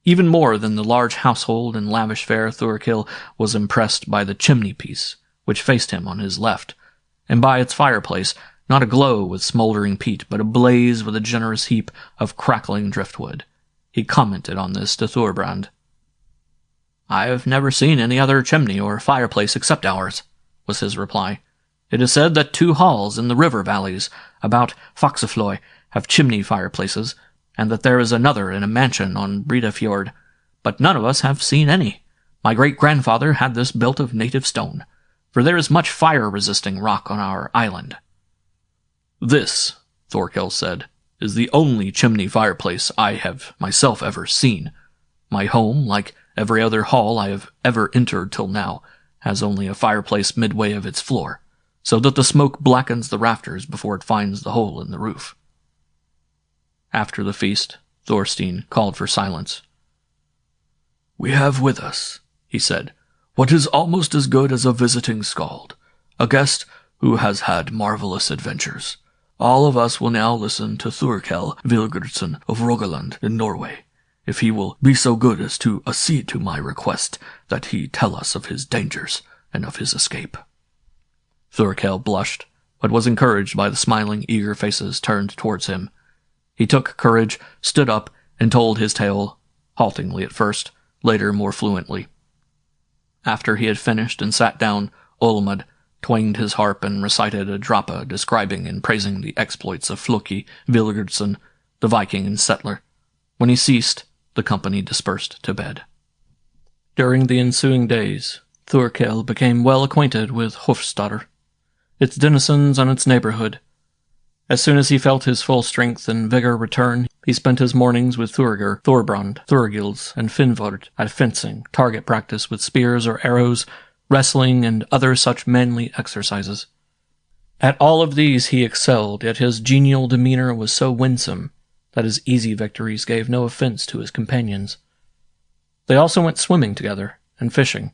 Even more than the large household and lavish fare, Thurkail was impressed by the chimney-piece, which faced him on his left, and by its fireplace, not aglow with smouldering peat, but ablaze with a generous heap of crackling driftwood. He commented on this to Thorbrand. "I have never seen any other chimney or fireplace except ours," was his reply. "It is said that 2 halls in the river valleys about Faxafloy have chimney fireplaces, and that there is another in a mansion on Bredafjord, but none of us have seen any. My great-grandfather had this built of native stone, for there is much fire-resisting rock on our island." "This," Thurkail said, "is the only chimney fireplace I have myself ever seen. My home, like every other hall I have ever entered till now, has only a fireplace midway of its floor, so that the smoke blackens the rafters before it finds the hole in the roof." After the feast, Thorstein called for silence. "We have with us," he said, "what is almost as good as a visiting skald, a guest who has had marvelous adventures. All of us will now listen to Thurkail Vilgerdsson of Rogaland in Norway, if he will be so good as to accede to my request that he tell us of his dangers and of his escape." Thurkail blushed, but was encouraged by the smiling, eager faces turned towards him. He took courage, stood up, and told his tale, haltingly at first, later more fluently. After he had finished and sat down, Olmud twanged his harp and recited a drapa describing and praising the exploits of Floki Vilgerdsson, the Viking and settler. When he ceased, the company dispersed to bed. During the ensuing days, Thurkail became well acquainted with Hofstadr, its denizens and its neighborhood. As soon as he felt his full strength and vigor return, he spent his mornings with Thurger, Thorbrand, Thurgils, and Finnvord at fencing, target practice with spears or arrows, wrestling, and other such manly exercises. At all of these he excelled, yet his genial demeanor was so winsome, that his easy victories gave no offense to his companions. They also went swimming together and fishing,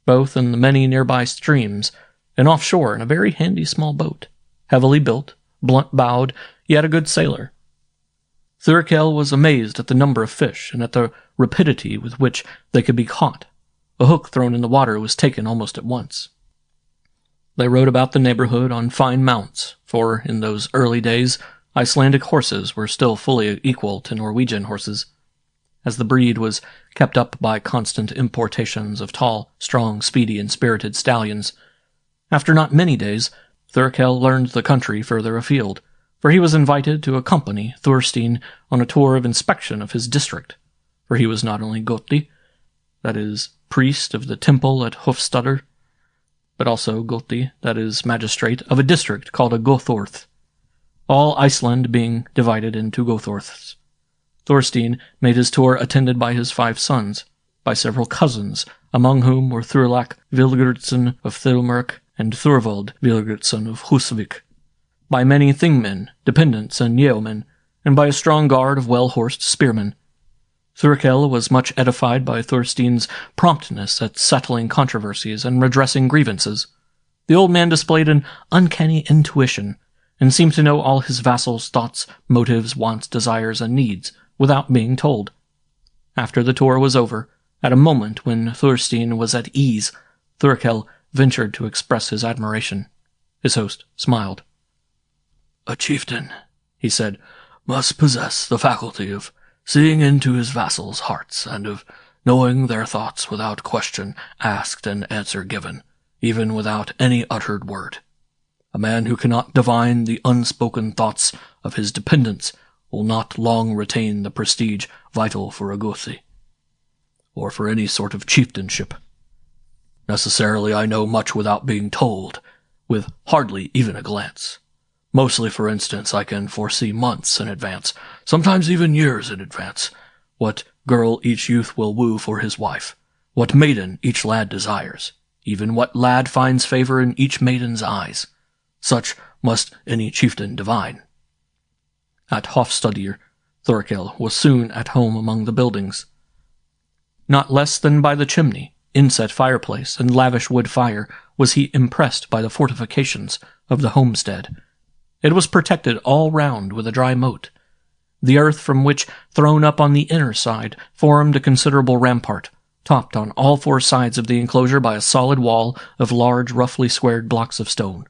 both in the many nearby streams and offshore in a very handy small boat, heavily built, blunt-bowed, yet a good sailor. Thurkail was amazed at the number of fish and at the rapidity with which they could be caught. A hook thrown in the water was taken almost at once. They rode about the neighborhood on fine mounts, for in those early days Icelandic horses were still fully equal to Norwegian horses, as the breed was kept up by constant importations of tall, strong, speedy, and spirited stallions. After not many days, Thurkail learned the country further afield, for he was invited to accompany Thorstein on a tour of inspection of his district, for he was not only Goti, that is, priest of the temple at Hofstadr, but also Goti, that is, magistrate of a district called a Gothorth, all Iceland being divided into Gothorths. Thorstein made his tour attended by his 5 sons, by several cousins, among whom were Thorlak Vilgurdsson of Thilmerk and Thorvald Vilgurdsson of Husvik, by many thingmen, dependents, and yeomen, and by a strong guard of well-horsed spearmen. Thurkail was much edified by Thorstein's promptness at settling controversies and redressing grievances. The old man displayed an uncanny intuition, and seemed to know all his vassals' thoughts, motives, wants, desires, and needs, without being told. After the tour was over, at a moment when Thorstein was at ease, Thurkail ventured to express his admiration. His host smiled. "A chieftain," he said, "must possess the faculty of seeing into his vassals' hearts, and of knowing their thoughts without question asked and answer given, even without any uttered word. A man who cannot divine the unspoken thoughts of his dependents will not long retain the prestige vital for a Gothi, or for any sort of chieftainship. Necessarily I know much without being told, with hardly even a glance. Mostly, for instance, I can foresee months in advance, sometimes even years in advance, what girl each youth will woo for his wife, what maiden each lad desires, even what lad finds favor in each maiden's eyes. Such must any chieftain divine." At Hofstadr, Thurkail was soon at home among the buildings. Not less than by the chimney, inset fireplace, and lavish wood fire was he impressed by the fortifications of the homestead. It was protected all round with a dry moat. The earth from which, thrown up on the inner side, formed a considerable rampart, topped on all 4 sides of the enclosure by a solid wall of large, roughly squared blocks of stone.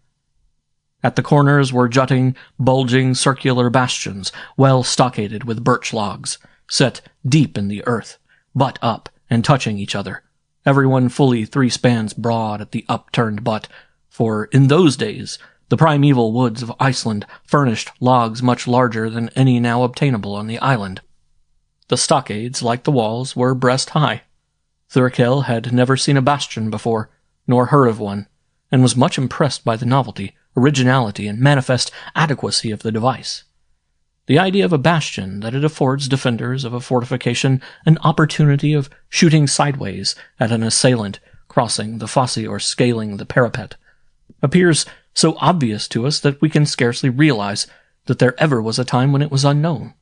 At the corners were jutting, bulging, circular bastions, well stockaded with birch logs, set deep in the earth, butt up and touching each other, everyone fully 3 spans broad at the upturned butt, for in those days the primeval woods of Iceland furnished logs much larger than any now obtainable on the island. The stockades, like the walls, were breast-high. Thurkail had never seen a bastion before, nor heard of one, and was much impressed by the novelty, originality, and manifest adequacy of the device. The idea of a bastion, that it affords defenders of a fortification an opportunity of shooting sideways at an assailant crossing the fosse or scaling the parapet, appears so obvious to us that we can scarcely realize that there ever was a time when it was unknown.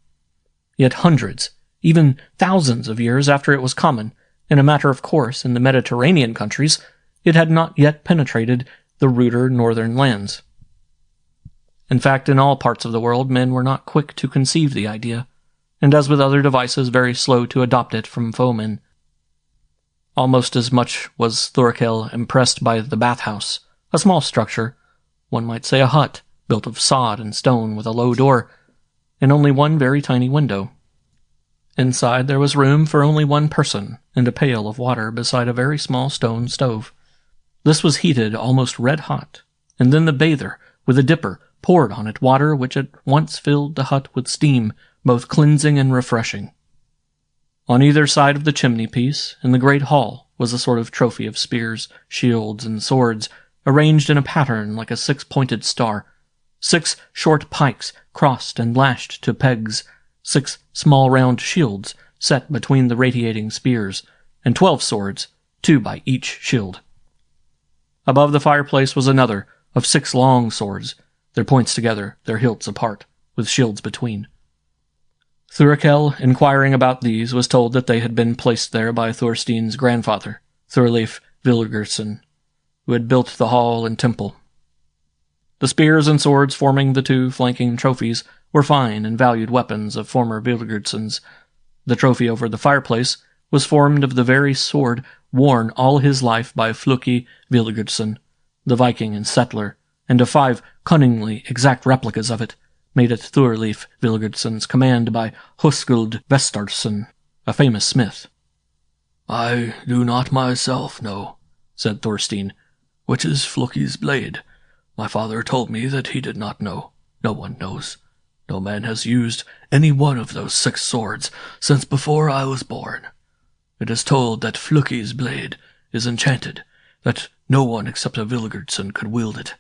Yet hundreds, even thousands of years after it was common, and a matter of course in the Mediterranean countries, it had not yet penetrated the ruder northern lands. In fact, in all parts of the world, men were not quick to conceive the idea, and as with other devices, very slow to adopt it from foemen. Almost as much was Thurkail impressed by the bathhouse, a small structure, one might say a hut, built of sod and stone with a low door, and only one very tiny window. Inside there was room for only 1 person, and a pail of water beside a very small stone stove. This was heated almost red-hot, and then the bather, with a dipper, poured on it water which at once filled the hut with steam, both cleansing and refreshing. On either side of the chimney-piece, in the great hall, was a sort of trophy of spears, shields, and swords, arranged in a pattern like a 6-pointed star, 6 short pikes crossed and lashed to pegs, 6 small round shields set between the radiating spears, and 12 swords, 2 by each shield. Above the fireplace was another, of 6 long swords, their points together, their hilts apart, with shields between. Thurkail, inquiring about these, was told that they had been placed there by Thorstein's grandfather, Thorleif Vilgerson, who had built the hall and temple. The spears and swords forming the two flanking trophies were fine and valued weapons of former Vilgersons. The trophy over the fireplace was formed of the very sword worn all his life by Floki Vilgerson, the Viking and settler, and of 5 cunningly exact replicas of it, made at Thorleif Vilgerson's command by Huskuld Vestarson, a famous smith. "I do not myself know," said Thorstein, "which is Floki's blade. My father told me that he did not know. No one knows. No man has used any one of those 6 swords since before I was born. It is told that Floki's blade is enchanted, that no one except a Vilgerson could wield it,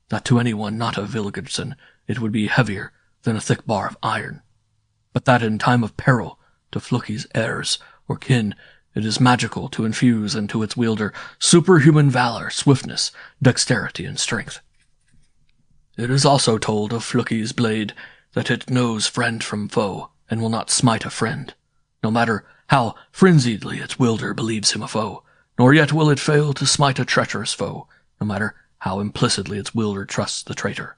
that to anyone not a Vilgerson it would be heavier than a thick bar of iron, but that in time of peril, to Floki's heirs or kin, it is magical to infuse into its wielder superhuman valor, swiftness, dexterity, and strength. It is also told of Floki's blade that it knows friend from foe, and will not smite a friend, no matter how frenziedly its wielder believes him a foe, nor yet will it fail to smite a treacherous foe, no matter how implicitly its wielder trusts the traitor.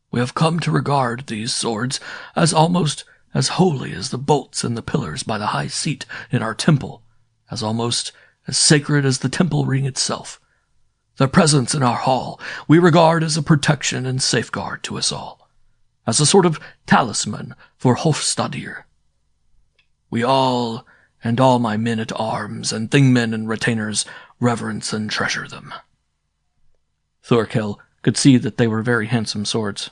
We have come to regard these swords as almost as holy as the bolts and the pillars by the high seat in our temple, as almost as sacred as the temple ring itself. Their presence in our hall we regard as a protection and safeguard to us all, as a sort of talisman for Hofstadr. We all, and all my men-at-arms and thingmen and retainers, reverence and treasure them." Thurkail could see that they were very handsome swords.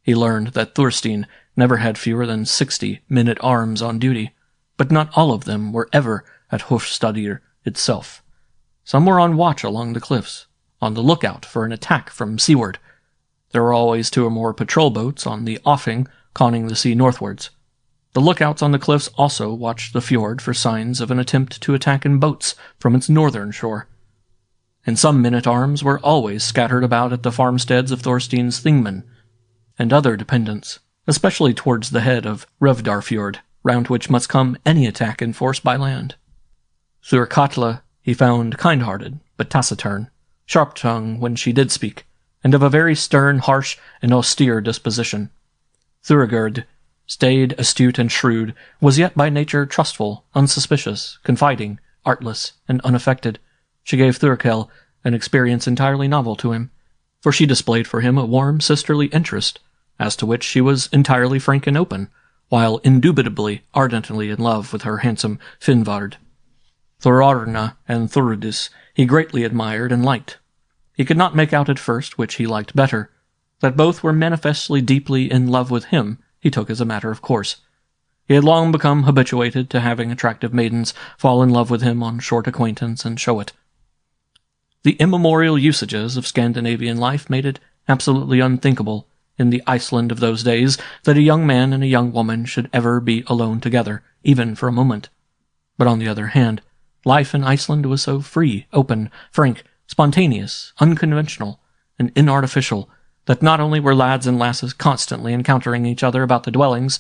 He learned that Thorstein never had fewer than 60 men-at-arms on duty, but not all of them were ever at Hofstadr itself. Some were on watch along the cliffs, on the lookout for an attack from seaward. There were always 2 or more patrol boats on the offing conning the sea northwards. The lookouts on the cliffs also watched the fjord for signs of an attempt to attack in boats from its northern shore. And some men-at-arms were always scattered about at the farmsteads of Thorstein's thingmen, and other dependents, especially towards the head of Revdarfjord, round which must come any attack in force by land. Thurkatla he found kind-hearted, but taciturn, sharp-tongued when she did speak, and of a very stern, harsh, and austere disposition. Thurigerd, staid, astute, and shrewd, was yet by nature trustful, unsuspicious, confiding, artless, and unaffected. She gave Thurkail an experience entirely novel to him, for she displayed for him a warm sisterly interest, as to which she was entirely frank and open, while indubitably ardently in love with her handsome Finnvard. Thorarna and Thuridis he greatly admired and liked. He could not make out at first which he liked better. That both were manifestly deeply in love with him he took as a matter of course. He had long become habituated to having attractive maidens fall in love with him on short acquaintance and show it. The immemorial usages of Scandinavian life made it absolutely unthinkable, in the Iceland of those days, that a young man and a young woman should ever be alone together, even for a moment. But on the other hand, life in Iceland was so free, open, frank, spontaneous, unconventional, and inartificial, that not only were lads and lasses constantly encountering each other about the dwellings,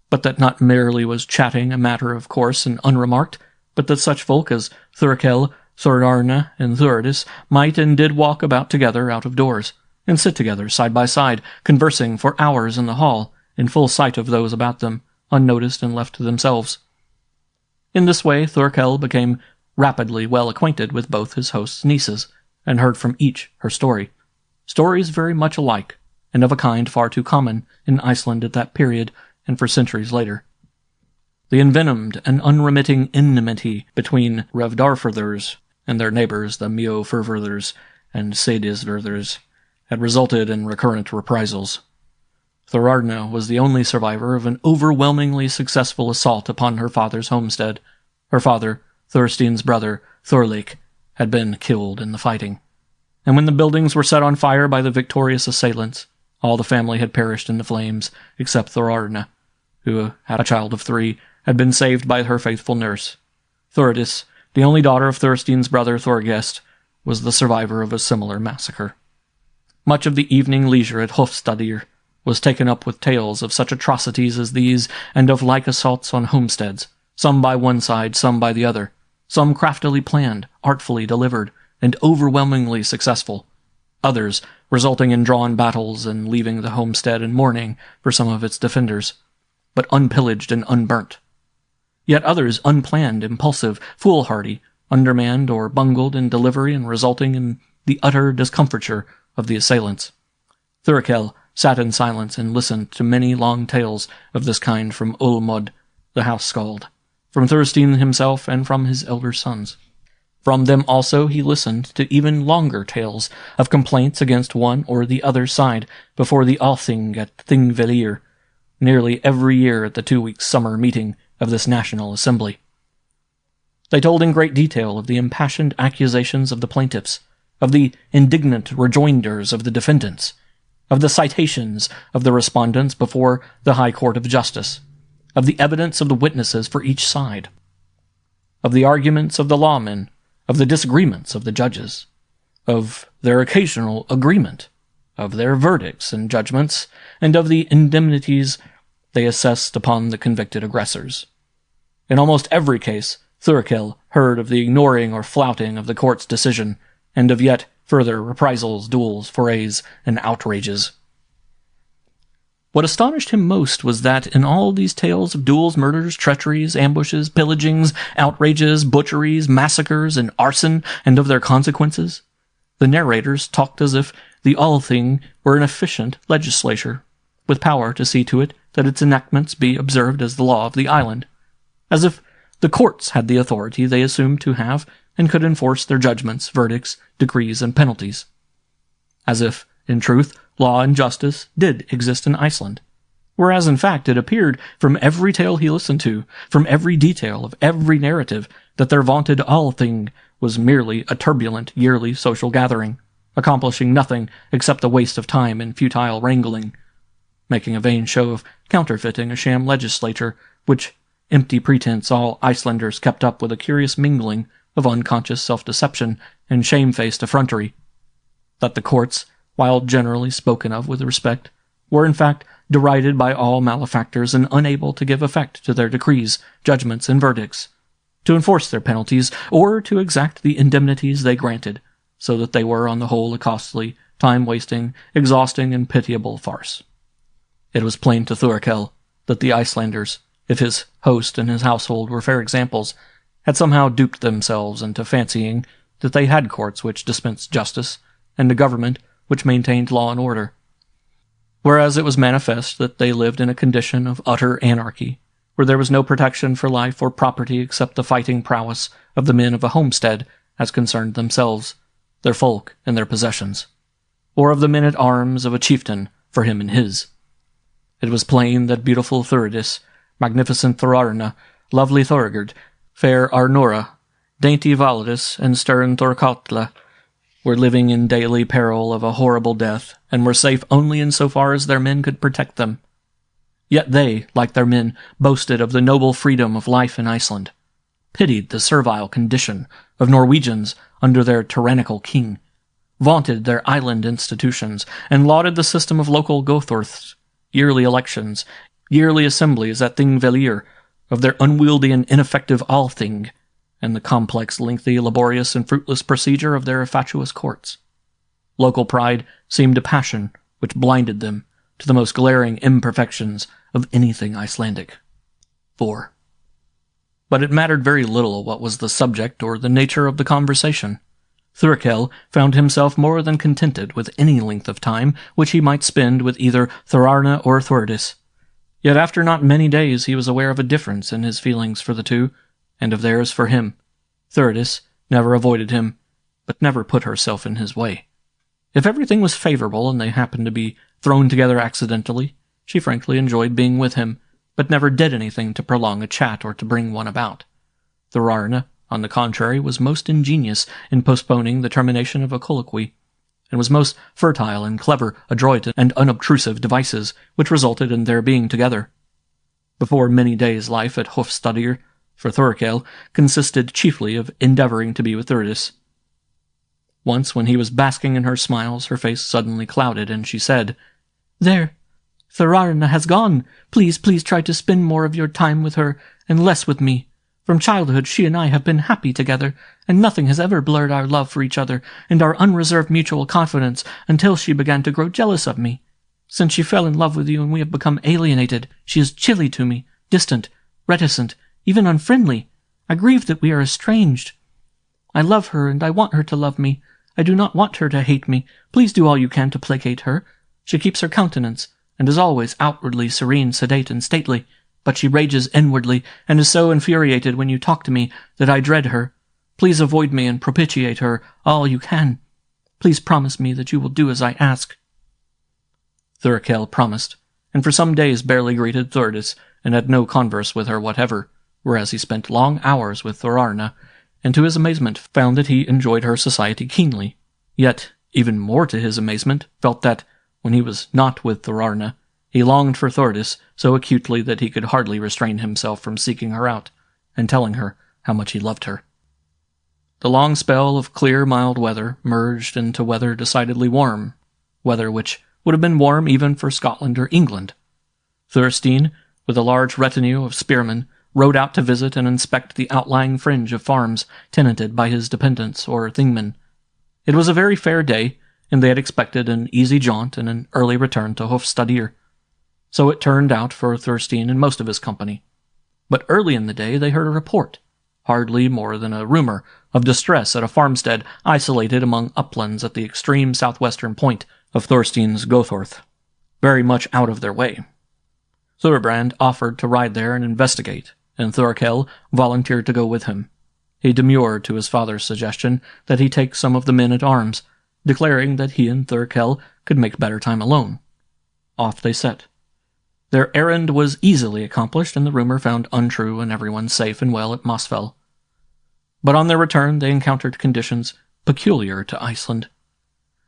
but that not merely was chatting a matter of course and unremarked, but that such folk as Thurkail, Thorarna, and Thuridis might and did walk about together out of doors, and sit together side by side, conversing for hours in the hall, in full sight of those about them, unnoticed and left to themselves. In this way Thurkail became rapidly well acquainted with both his host's nieces, and heard from each her story. Stories very much alike, and of a kind far too common in Iceland at that period, and for centuries later. The envenomed and unremitting enmity between Revdarfjorders and their neighbors, the Mjolnirfjorders and Seyðisfjorders, had resulted in recurrent reprisals. Thorarna was the only survivor of an overwhelmingly successful assault upon her father's homestead. Her father, Thorstein's brother, Thorleik, had been killed in the fighting. And when the buildings were set on fire by the victorious assailants, all the family had perished in the flames, except Thorarna, who had a child of 3, had been saved by her faithful nurse. Thuridis, the only daughter of Thorstein's brother Thorgest, was the survivor of a similar massacre. Much of the evening leisure at Hofstadr was taken up with tales of such atrocities as these, and of like assaults on homesteads, some by one side, some by the other, some craftily planned, artfully delivered, and overwhelmingly successful, others resulting in drawn battles and leaving the homestead in mourning for some of its defenders, but unpillaged and unburnt. Yet others unplanned, impulsive, foolhardy, undermanned or bungled in delivery and resulting in the utter discomfiture of the assailants. Thurkail sat in silence and listened to many long tales of this kind from Ulmod, the house skald, from Thorstein himself, and from his elder sons. From them also he listened to even longer tales of complaints against one or the other side before the Althing at Thingvellir, nearly every year at the 2-week summer meeting of this National Assembly. They told in great detail of the impassioned accusations of the plaintiffs, of the indignant rejoinders of the defendants, of the citations of the respondents before the High Court of Justice, of the evidence of the witnesses for each side, of the arguments of the lawmen, of the disagreements of the judges, of their occasional agreement, of their verdicts and judgments, and of the indemnities they assessed upon the convicted aggressors. In almost every case, Thurkail heard of the ignoring or flouting of the court's decision, and of yet further reprisals, duels, forays, and outrages. What astonished him most was that in all these tales of duels, murders, treacheries, ambushes, pillagings, outrages, butcheries, massacres, and arson, and of their consequences, the narrators talked as if the Althing were an efficient legislature, with power to see to it that its enactments be observed as the law of the island, as if the courts had the authority they assumed to have and could enforce their judgments, verdicts, decrees, and penalties, as if, in truth, law and justice did exist in Iceland, whereas in fact it appeared from every tale he listened to, from every detail of every narrative, that their vaunted Althing was merely a turbulent yearly social gathering, accomplishing nothing except the waste of time and futile wrangling, making a vain show of counterfeiting a sham legislature, which empty pretense all Icelanders kept up with a curious mingling of unconscious self-deception and shamefaced effrontery, that the courts, while generally spoken of with respect, were in fact derided by all malefactors and unable to give effect to their decrees, judgments, and verdicts, to enforce their penalties, or to exact the indemnities they granted, so that they were on the whole a costly, time-wasting, exhausting, and pitiable farce. It was plain to Thurkail that the Icelanders, if his host and his household were fair examples, had somehow duped themselves into fancying that they had courts which dispensed justice, and a government which maintained law and order, whereas it was manifest that they lived in a condition of utter anarchy, where there was no protection for life or property except the fighting prowess of the men of a homestead as concerned themselves, their folk, and their possessions, or of the men-at-arms of a chieftain for him and his. It was plain that beautiful Thuridis, magnificent Thorarna, lovely Thorgerd, fair Arnora, dainty Validus, and stern Thorkatla were living in daily peril of a horrible death, and were safe only in so far as their men could protect them. Yet they, like their men, boasted of the noble freedom of life in Iceland, pitied the servile condition of Norwegians under their tyrannical king, vaunted their island institutions, and lauded the system of local Gothorths, yearly elections, yearly assemblies at Thingvellir, of their unwieldy and ineffective Althing, and the complex, lengthy, laborious, and fruitless procedure of their fatuous courts. Local pride seemed a passion which blinded them to the most glaring imperfections of anything Icelandic. 4. But it mattered very little what was the subject or the nature of the conversation. Thurkail found himself more than contented with any length of time which he might spend with either Thorarna or Thordis. Yet after not many days he was aware of a difference in his feelings for the two, and of theirs for him. Thordis never avoided him, but never put herself in his way. If everything was favorable and they happened to be thrown together accidentally, she frankly enjoyed being with him, but never did anything to prolong a chat or to bring one about. Thorarna, on the contrary, was most ingenious in postponing the termination of a colloquy, and was most fertile in clever, adroit, and unobtrusive devices, which resulted in their being together. Before many days' life at Hofstadr, for Thurkail, consisted chiefly of endeavoring to be with Thordis. Once, when he was basking in her smiles, her face suddenly clouded, and she said, "There, Thurarna has gone. Please, please try to spend more of your time with her and less with me. From childhood she and I have been happy together, and nothing has ever blurred our love for each other and our unreserved mutual confidence until she began to grow jealous of me. Since she fell in love with you and we have become alienated, she is chilly to me, distant, reticent, even unfriendly. I grieve that we are estranged. I love her and I want her to love me. I do not want her to hate me. Please do all you can to placate her. She keeps her countenance, and is always outwardly serene, sedate, and stately, but she rages inwardly, and is so infuriated when you talk to me that I dread her. Please avoid me and propitiate her all you can. Please promise me that you will do as I ask. Thurkail promised, and for some days barely greeted Thordis, and had no converse with her whatever, whereas he spent long hours with Thorarna, and to his amazement found that he enjoyed her society keenly, yet, even more to his amazement, felt that, when he was not with Thorarna, he longed for Thordis so acutely that he could hardly restrain himself from seeking her out, and telling her how much he loved her. The long spell of clear, mild weather merged into weather decidedly warm, weather which would have been warm even for Scotland or England. Thorstein, with a large retinue of spearmen, rode out to visit and inspect the outlying fringe of farms tenanted by his dependents or thingmen. It was a very fair day, and they had expected an easy jaunt and an early return to Hofstadr. So it turned out for Thorstein and most of his company. But early in the day they heard a report, hardly more than a rumor, of distress at a farmstead isolated among uplands at the extreme southwestern point of Thorstein's Gothorth, very much out of their way. Thorbrand offered to ride there and investigate, and Thurkail volunteered to go with him. He demurred to his father's suggestion that he take some of the men-at-arms, declaring that he and Thurkail could make better time alone. Off they set. Their errand was easily accomplished, and the rumor found untrue and everyone safe and well at Mossfell. But on their return they encountered conditions peculiar to Iceland.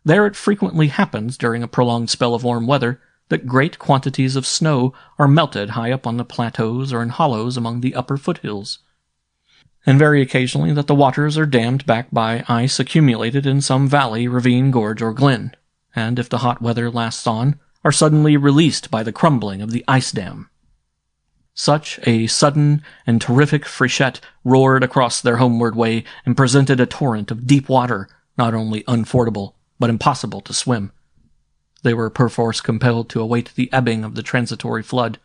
There it frequently happens during a prolonged spell of warm weather that great quantities of snow are melted high up on the plateaus or in hollows among the upper foothills, and very occasionally that the waters are dammed back by ice accumulated in some valley, ravine, gorge, or glen, and if the hot weather lasts on, are suddenly released by the crumbling of the ice dam. Such a sudden and terrific freshet roared across their homeward way and presented a torrent of deep water, not only unfordable, but impossible to swim. They were perforce compelled to await the ebbing of the transitory flood,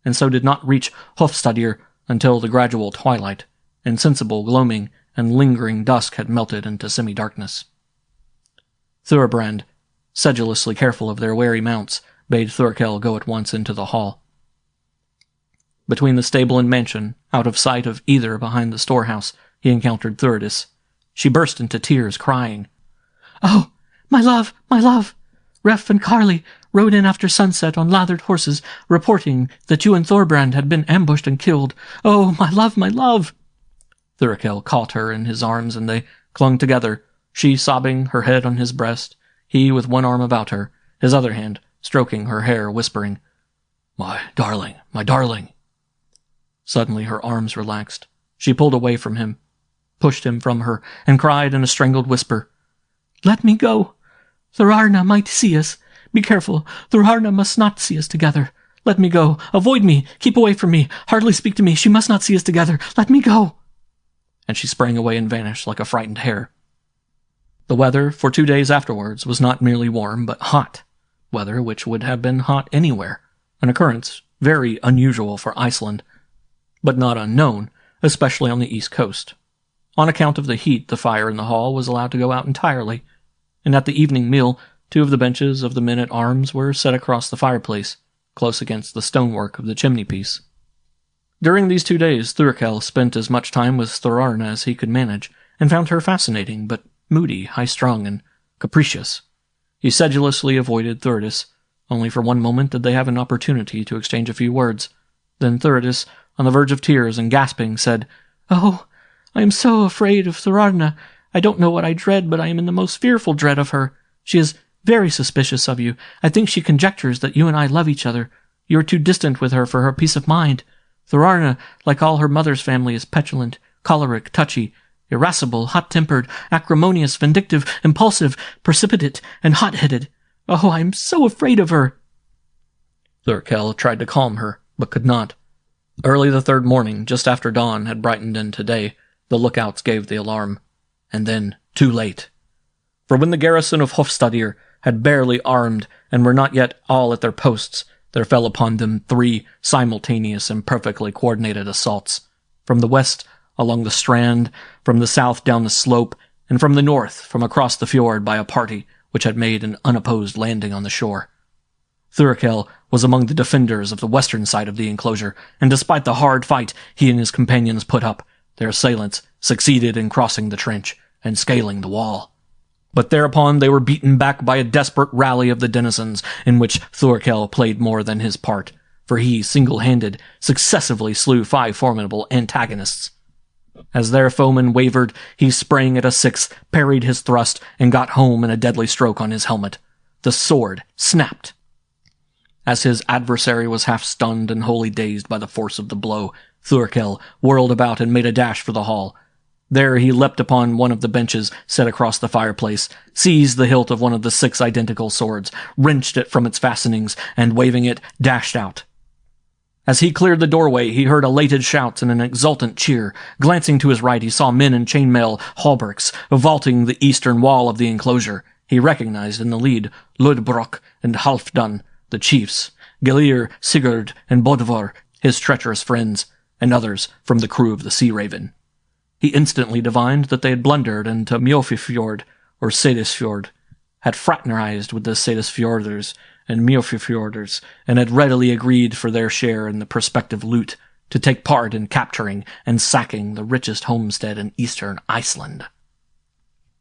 and so did not reach Hofstadr until the gradual twilight, insensible gloaming, and lingering dusk had melted into semi-darkness. Thorbrand, sedulously careful of their wary mounts, bade Thurkail go at once into the hall. Between the stable and mansion, out of sight of either behind the storehouse, he encountered Thordis. She burst into tears, crying, "Oh, my love, my love! Ref and Carly rode in after sunset on lathered horses, reporting that you and Thorbrand had been ambushed and killed. Oh, my love, my love!" Thurkail caught her in his arms, and they clung together, she sobbing, her head on his breast, he with one arm about her, his other hand stroking her hair, whispering, "My darling, my darling." Suddenly her arms relaxed. She pulled away from him, pushed him from her, and cried in a strangled whisper, "Let me go. Thorarna might see us. Be careful. Thorarna must not see us together. Let me go. Avoid me. Keep away from me. Hardly speak to me. She must not see us together. Let me go." And she sprang away and vanished like a frightened hare. The weather for 2 days afterwards was not merely warm, but hot, weather which would have been hot anywhere, an occurrence very unusual for Iceland, but not unknown, especially on the east coast. On account of the heat, the fire in the hall was allowed to go out entirely, and at the evening meal 2 of the benches of the men-at-arms were set across the fireplace, close against the stonework of the chimney-piece. During these 2 days, Thurkail spent as much time with Thorarna as he could manage, and found her fascinating, but moody, high-strung, and capricious. He sedulously avoided Thordis. Only for one moment did they have an opportunity to exchange a few words. Then Thordis, on the verge of tears and gasping, said, "Oh, I am so afraid of Thorarna. I don't know what I dread, but I am in the most fearful dread of her. She is very suspicious of you. I think she conjectures that you and I love each other. You are too distant with her for her peace of mind. Thorarna, like all her mother's family, is petulant, choleric, touchy, irascible, hot-tempered, acrimonious, vindictive, impulsive, precipitate, and hot-headed. Oh, I am so afraid of her." Thurkail tried to calm her, but could not. Early the third morning, just after dawn had brightened into day, the lookouts gave the alarm. And then, too late. For when the garrison of Hofstadr had barely armed and were not yet all at their posts, there fell upon them 3 simultaneous and perfectly coordinated assaults. From the west, along the strand, from the south down the slope, and from the north, from across the fjord by a party which had made an unopposed landing on the shore. Thurkail was among the defenders of the western side of the enclosure, and despite the hard fight he and his companions put up, their assailants succeeded in crossing the trench and scaling the wall. But thereupon they were beaten back by a desperate rally of the denizens, in which Thurkail played more than his part, for he, single-handed, successively slew 5 formidable antagonists. As their foeman wavered, he sprang at a 6th, parried his thrust, and got home in a deadly stroke on his helmet. The sword snapped. As his adversary was half stunned and wholly dazed by the force of the blow, Thurkail whirled about and made a dash for the hall. There he leapt upon one of the benches set across the fireplace, seized the hilt of one of the 6 identical swords, wrenched it from its fastenings, and waving it, dashed out. As he cleared the doorway, he heard elated shouts and an exultant cheer. Glancing to his right, he saw men in chainmail hauberks vaulting the eastern wall of the enclosure. He recognized in the lead Lodbrok and Halfdan, the chiefs, Gelir, Sigurd, and Bodvar, his treacherous friends, and others from the crew of the Sea Raven. He instantly divined that they had blundered into Mjolfifjord, or Sedisfjord, had fraternized with the Sedisfjorders and Mjolfifjorders, and had readily agreed for their share in the prospective loot, to take part in capturing and sacking the richest homestead in eastern Iceland.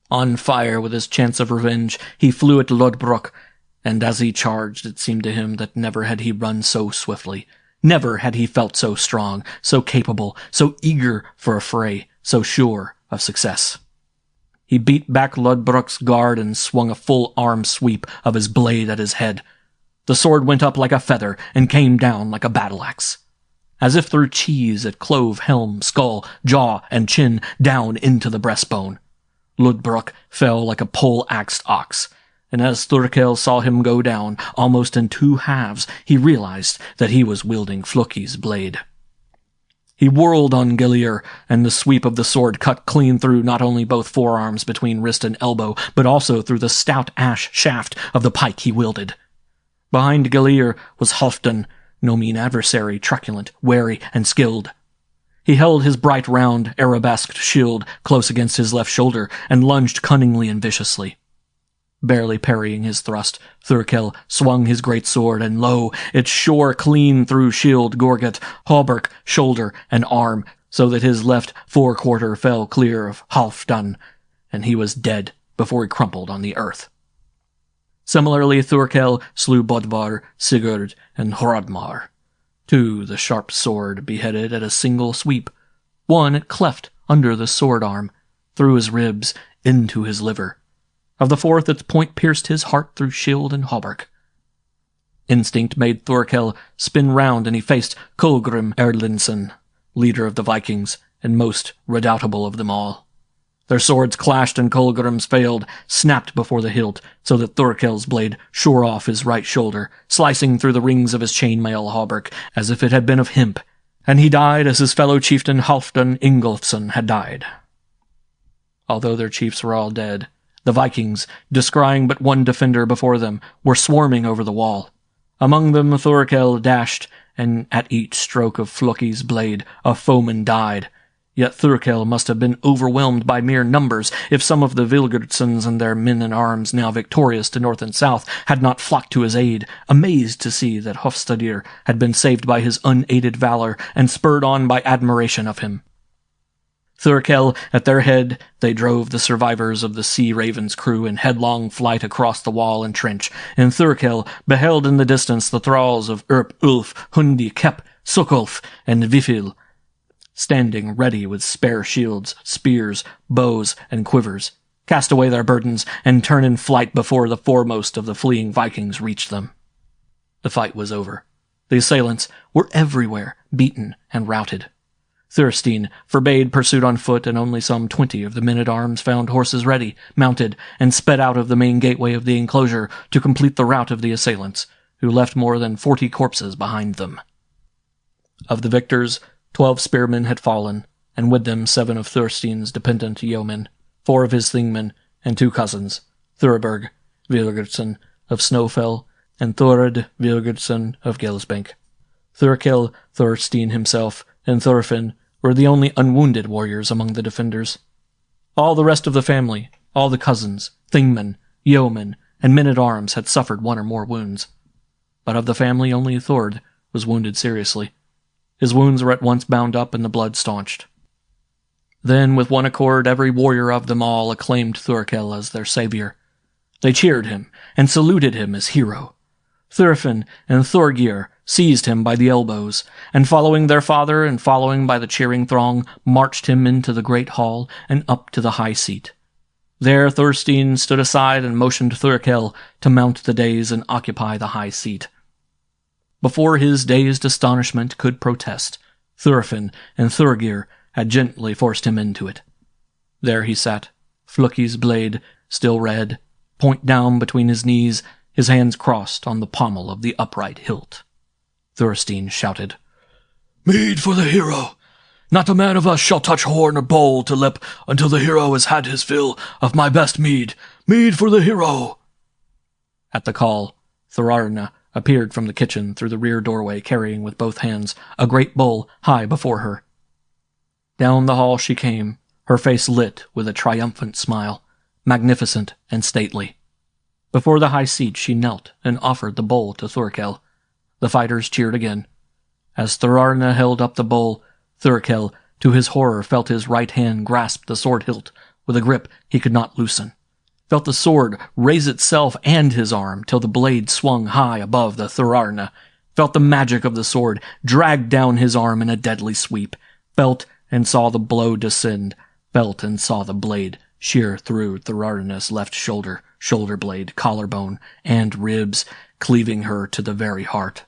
On fire with his chance of revenge, he flew at Lodbrok, and as he charged, it seemed to him that never had he run so swiftly. Never had he felt so strong, so capable, so eager for a fray, so sure of success. He beat back Lodbrok's guard and swung a full-arm sweep of his blade at his head. The sword went up like a feather and came down like a battle-axe. As if through cheese, it clove helm, skull, jaw, and chin down into the breastbone. Lodbrok fell like a pole-axed ox, and as Thurkail saw him go down, almost in 2 halves, he realized that he was wielding Floki's blade. He whirled on Gelir, and the sweep of the sword cut clean through not only both forearms between wrist and elbow, but also through the stout ash shaft of the pike he wielded. Behind Gelir was Halfdan, no mean adversary, truculent, wary, and skilled. He held his bright round, arabesqued shield close against his left shoulder, and lunged cunningly and viciously. Barely parrying his thrust, Thurkail swung his great sword, and lo, it shore clean through shield, gorget, hauberk, shoulder, and arm, so that his left forequarter fell clear of Halfdan, and he was dead before he crumpled on the earth. Similarly, Thurkail slew Bodvar, Sigurd, and Hrodmar. 2 the sharp sword beheaded at a single sweep. 1 it cleft under the sword arm, through his ribs, into his liver. Of the 4th, its point pierced his heart through shield and hauberk. Instinct made Thurkail spin round, and he faced Kolgrim Erlindsson, leader of the Vikings, and most redoubtable of them all. Their swords clashed, and Kolgrim's failed, snapped before the hilt, so that Thurkail's blade shore off his right shoulder, slicing through the rings of his chainmail hauberk, as if it had been of hemp, and he died as his fellow chieftain Halfdan Ingolfsson had died. Although their chiefs were all dead, the Vikings, descrying but one defender before them, were swarming over the wall. Among them Thurkail dashed, and at each stroke of Floki's blade a foeman died. Yet Thurkail must have been overwhelmed by mere numbers if some of the Vilgerdsons and their men-in-arms, now victorious to north and south, had not flocked to his aid, amazed to see that Hofstadr had been saved by his unaided valor and spurred on by admiration of him. Thurkail at their head, they drove the survivors of the Sea Raven's crew in headlong flight across the wall and trench, and Thurkail beheld in the distance the thralls of Erp, Ulf, Hundi, Kep, Sukolf, and Vifil, standing ready with spare shields, spears, bows, and quivers, cast away their burdens, and turn in flight before the foremost of the fleeing Vikings reached them. The fight was over. The assailants were everywhere, beaten and routed. Thurstein forbade pursuit on foot, and only some 20 of the men-at-arms found horses ready, mounted, and sped out of the main gateway of the enclosure to complete the rout of the assailants, who left more than 40 corpses behind them. Of the victors, 12 spearmen had fallen, and with them 7 of Thorstein's dependent yeomen, 4 of his thingmen, and 2 cousins, Thuriberg Vilgerdsson of Snowfell, and Thorid Vilgerdsson of Gilsbank. Thurkail, Thorstein himself, and Thorfinn were the only unwounded warriors among the defenders. All the rest of the family, all the cousins, thingmen, yeomen, and men-at-arms had suffered 1 or more wounds. But of the family only Thord was wounded seriously. His wounds were at once bound up and the blood staunched. Then, with one accord, every warrior of them all acclaimed Thurkail as their savior. They cheered him and saluted him as hero. Thorfinn and Thorgir seized him by the elbows, and following their father and following by the cheering throng, marched him into the great hall and up to the high seat. There Thorstein stood aside and motioned Thurkail to mount the dais and occupy the high seat. Before his dazed astonishment could protest, Thorfinn and Thorgir had gently forced him into it. There he sat, Floki's blade still red, point down between his knees, his hands crossed on the pommel of the upright hilt. Thorstein shouted, "Mead for the hero! Not a man of us shall touch horn or bowl to lip until the hero has had his fill of my best mead. Mead for the hero!" At the call, Thorarna appeared from the kitchen through the rear doorway carrying with both hands a great bowl high before her. Down the hall she came, her face lit with a triumphant smile, magnificent and stately. Before the high seat she knelt and offered the bowl to Thurkail. The fighters cheered again. As Thorarna held up the bowl, Thurkail, to his horror, felt his right hand grasp the sword hilt with a grip he could not loosen, felt the sword raise itself and his arm till the blade swung high above the Thorarna, felt the magic of the sword drag down his arm in a deadly sweep, felt and saw the blow descend, felt and saw the blade shear through Thorarna's left shoulder, shoulder blade, collarbone, and ribs, cleaving her to the very heart.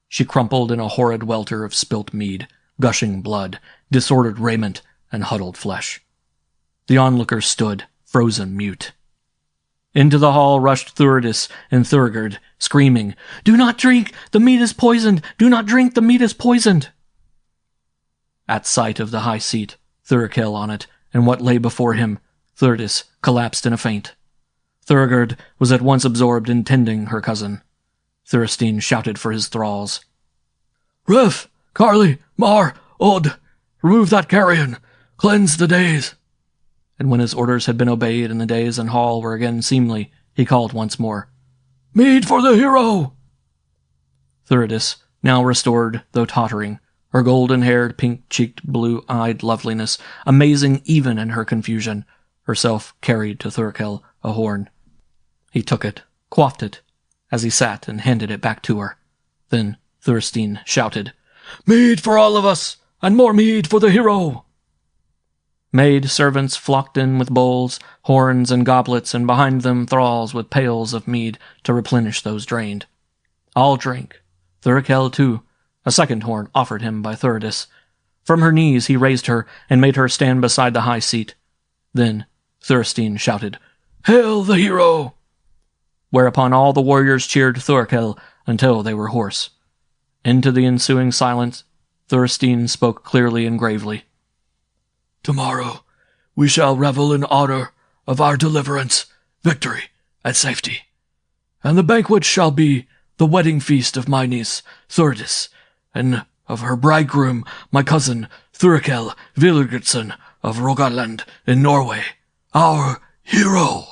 She crumpled in a horrid welter of spilt mead, gushing blood, disordered raiment, and huddled flesh. The onlookers stood, frozen mute. Into the hall rushed Thuridus and Thurgerd, screaming, "Do not drink! The mead is poisoned! Do not drink! The mead is poisoned!" At sight of the high seat, Thurkail on it, and what lay before him, Thuridus collapsed in a faint. Thurgerd was at once absorbed in tending her cousin. Thorstein shouted for his thralls. "Ref, Carly, Mar, Odd, remove that carrion! Cleanse the dais!" And when his orders had been obeyed and the dais and hall were again seemly, he called once more, "Mead for the hero!" Thuridus, now restored, though tottering, her golden-haired, pink-cheeked, blue-eyed loveliness, amazing even in her confusion, herself carried to Thurkail a horn. He took it, quaffed it, as he sat and handed it back to her. Then Thorstein shouted, "Mead for all of us, and more mead for the hero!" Maid servants flocked in with bowls, horns, and goblets, and behind them thralls with pails of mead to replenish those drained. All drank. Thurkail, too, a second horn offered him by Thuridus. From her knees he raised her and made her stand beside the high seat. Then Thorstein shouted, "Hail the hero!" Whereupon all the warriors cheered Thurkail until they were hoarse. Into the ensuing silence, Thorstein spoke clearly and gravely. "Tomorrow we shall revel in honor of our deliverance, victory, and safety. And the banquet shall be the wedding feast of my niece, Thuridus, and of her bridegroom, my cousin, Thurkail Vilgerdsson of Rogaland in Norway, our hero."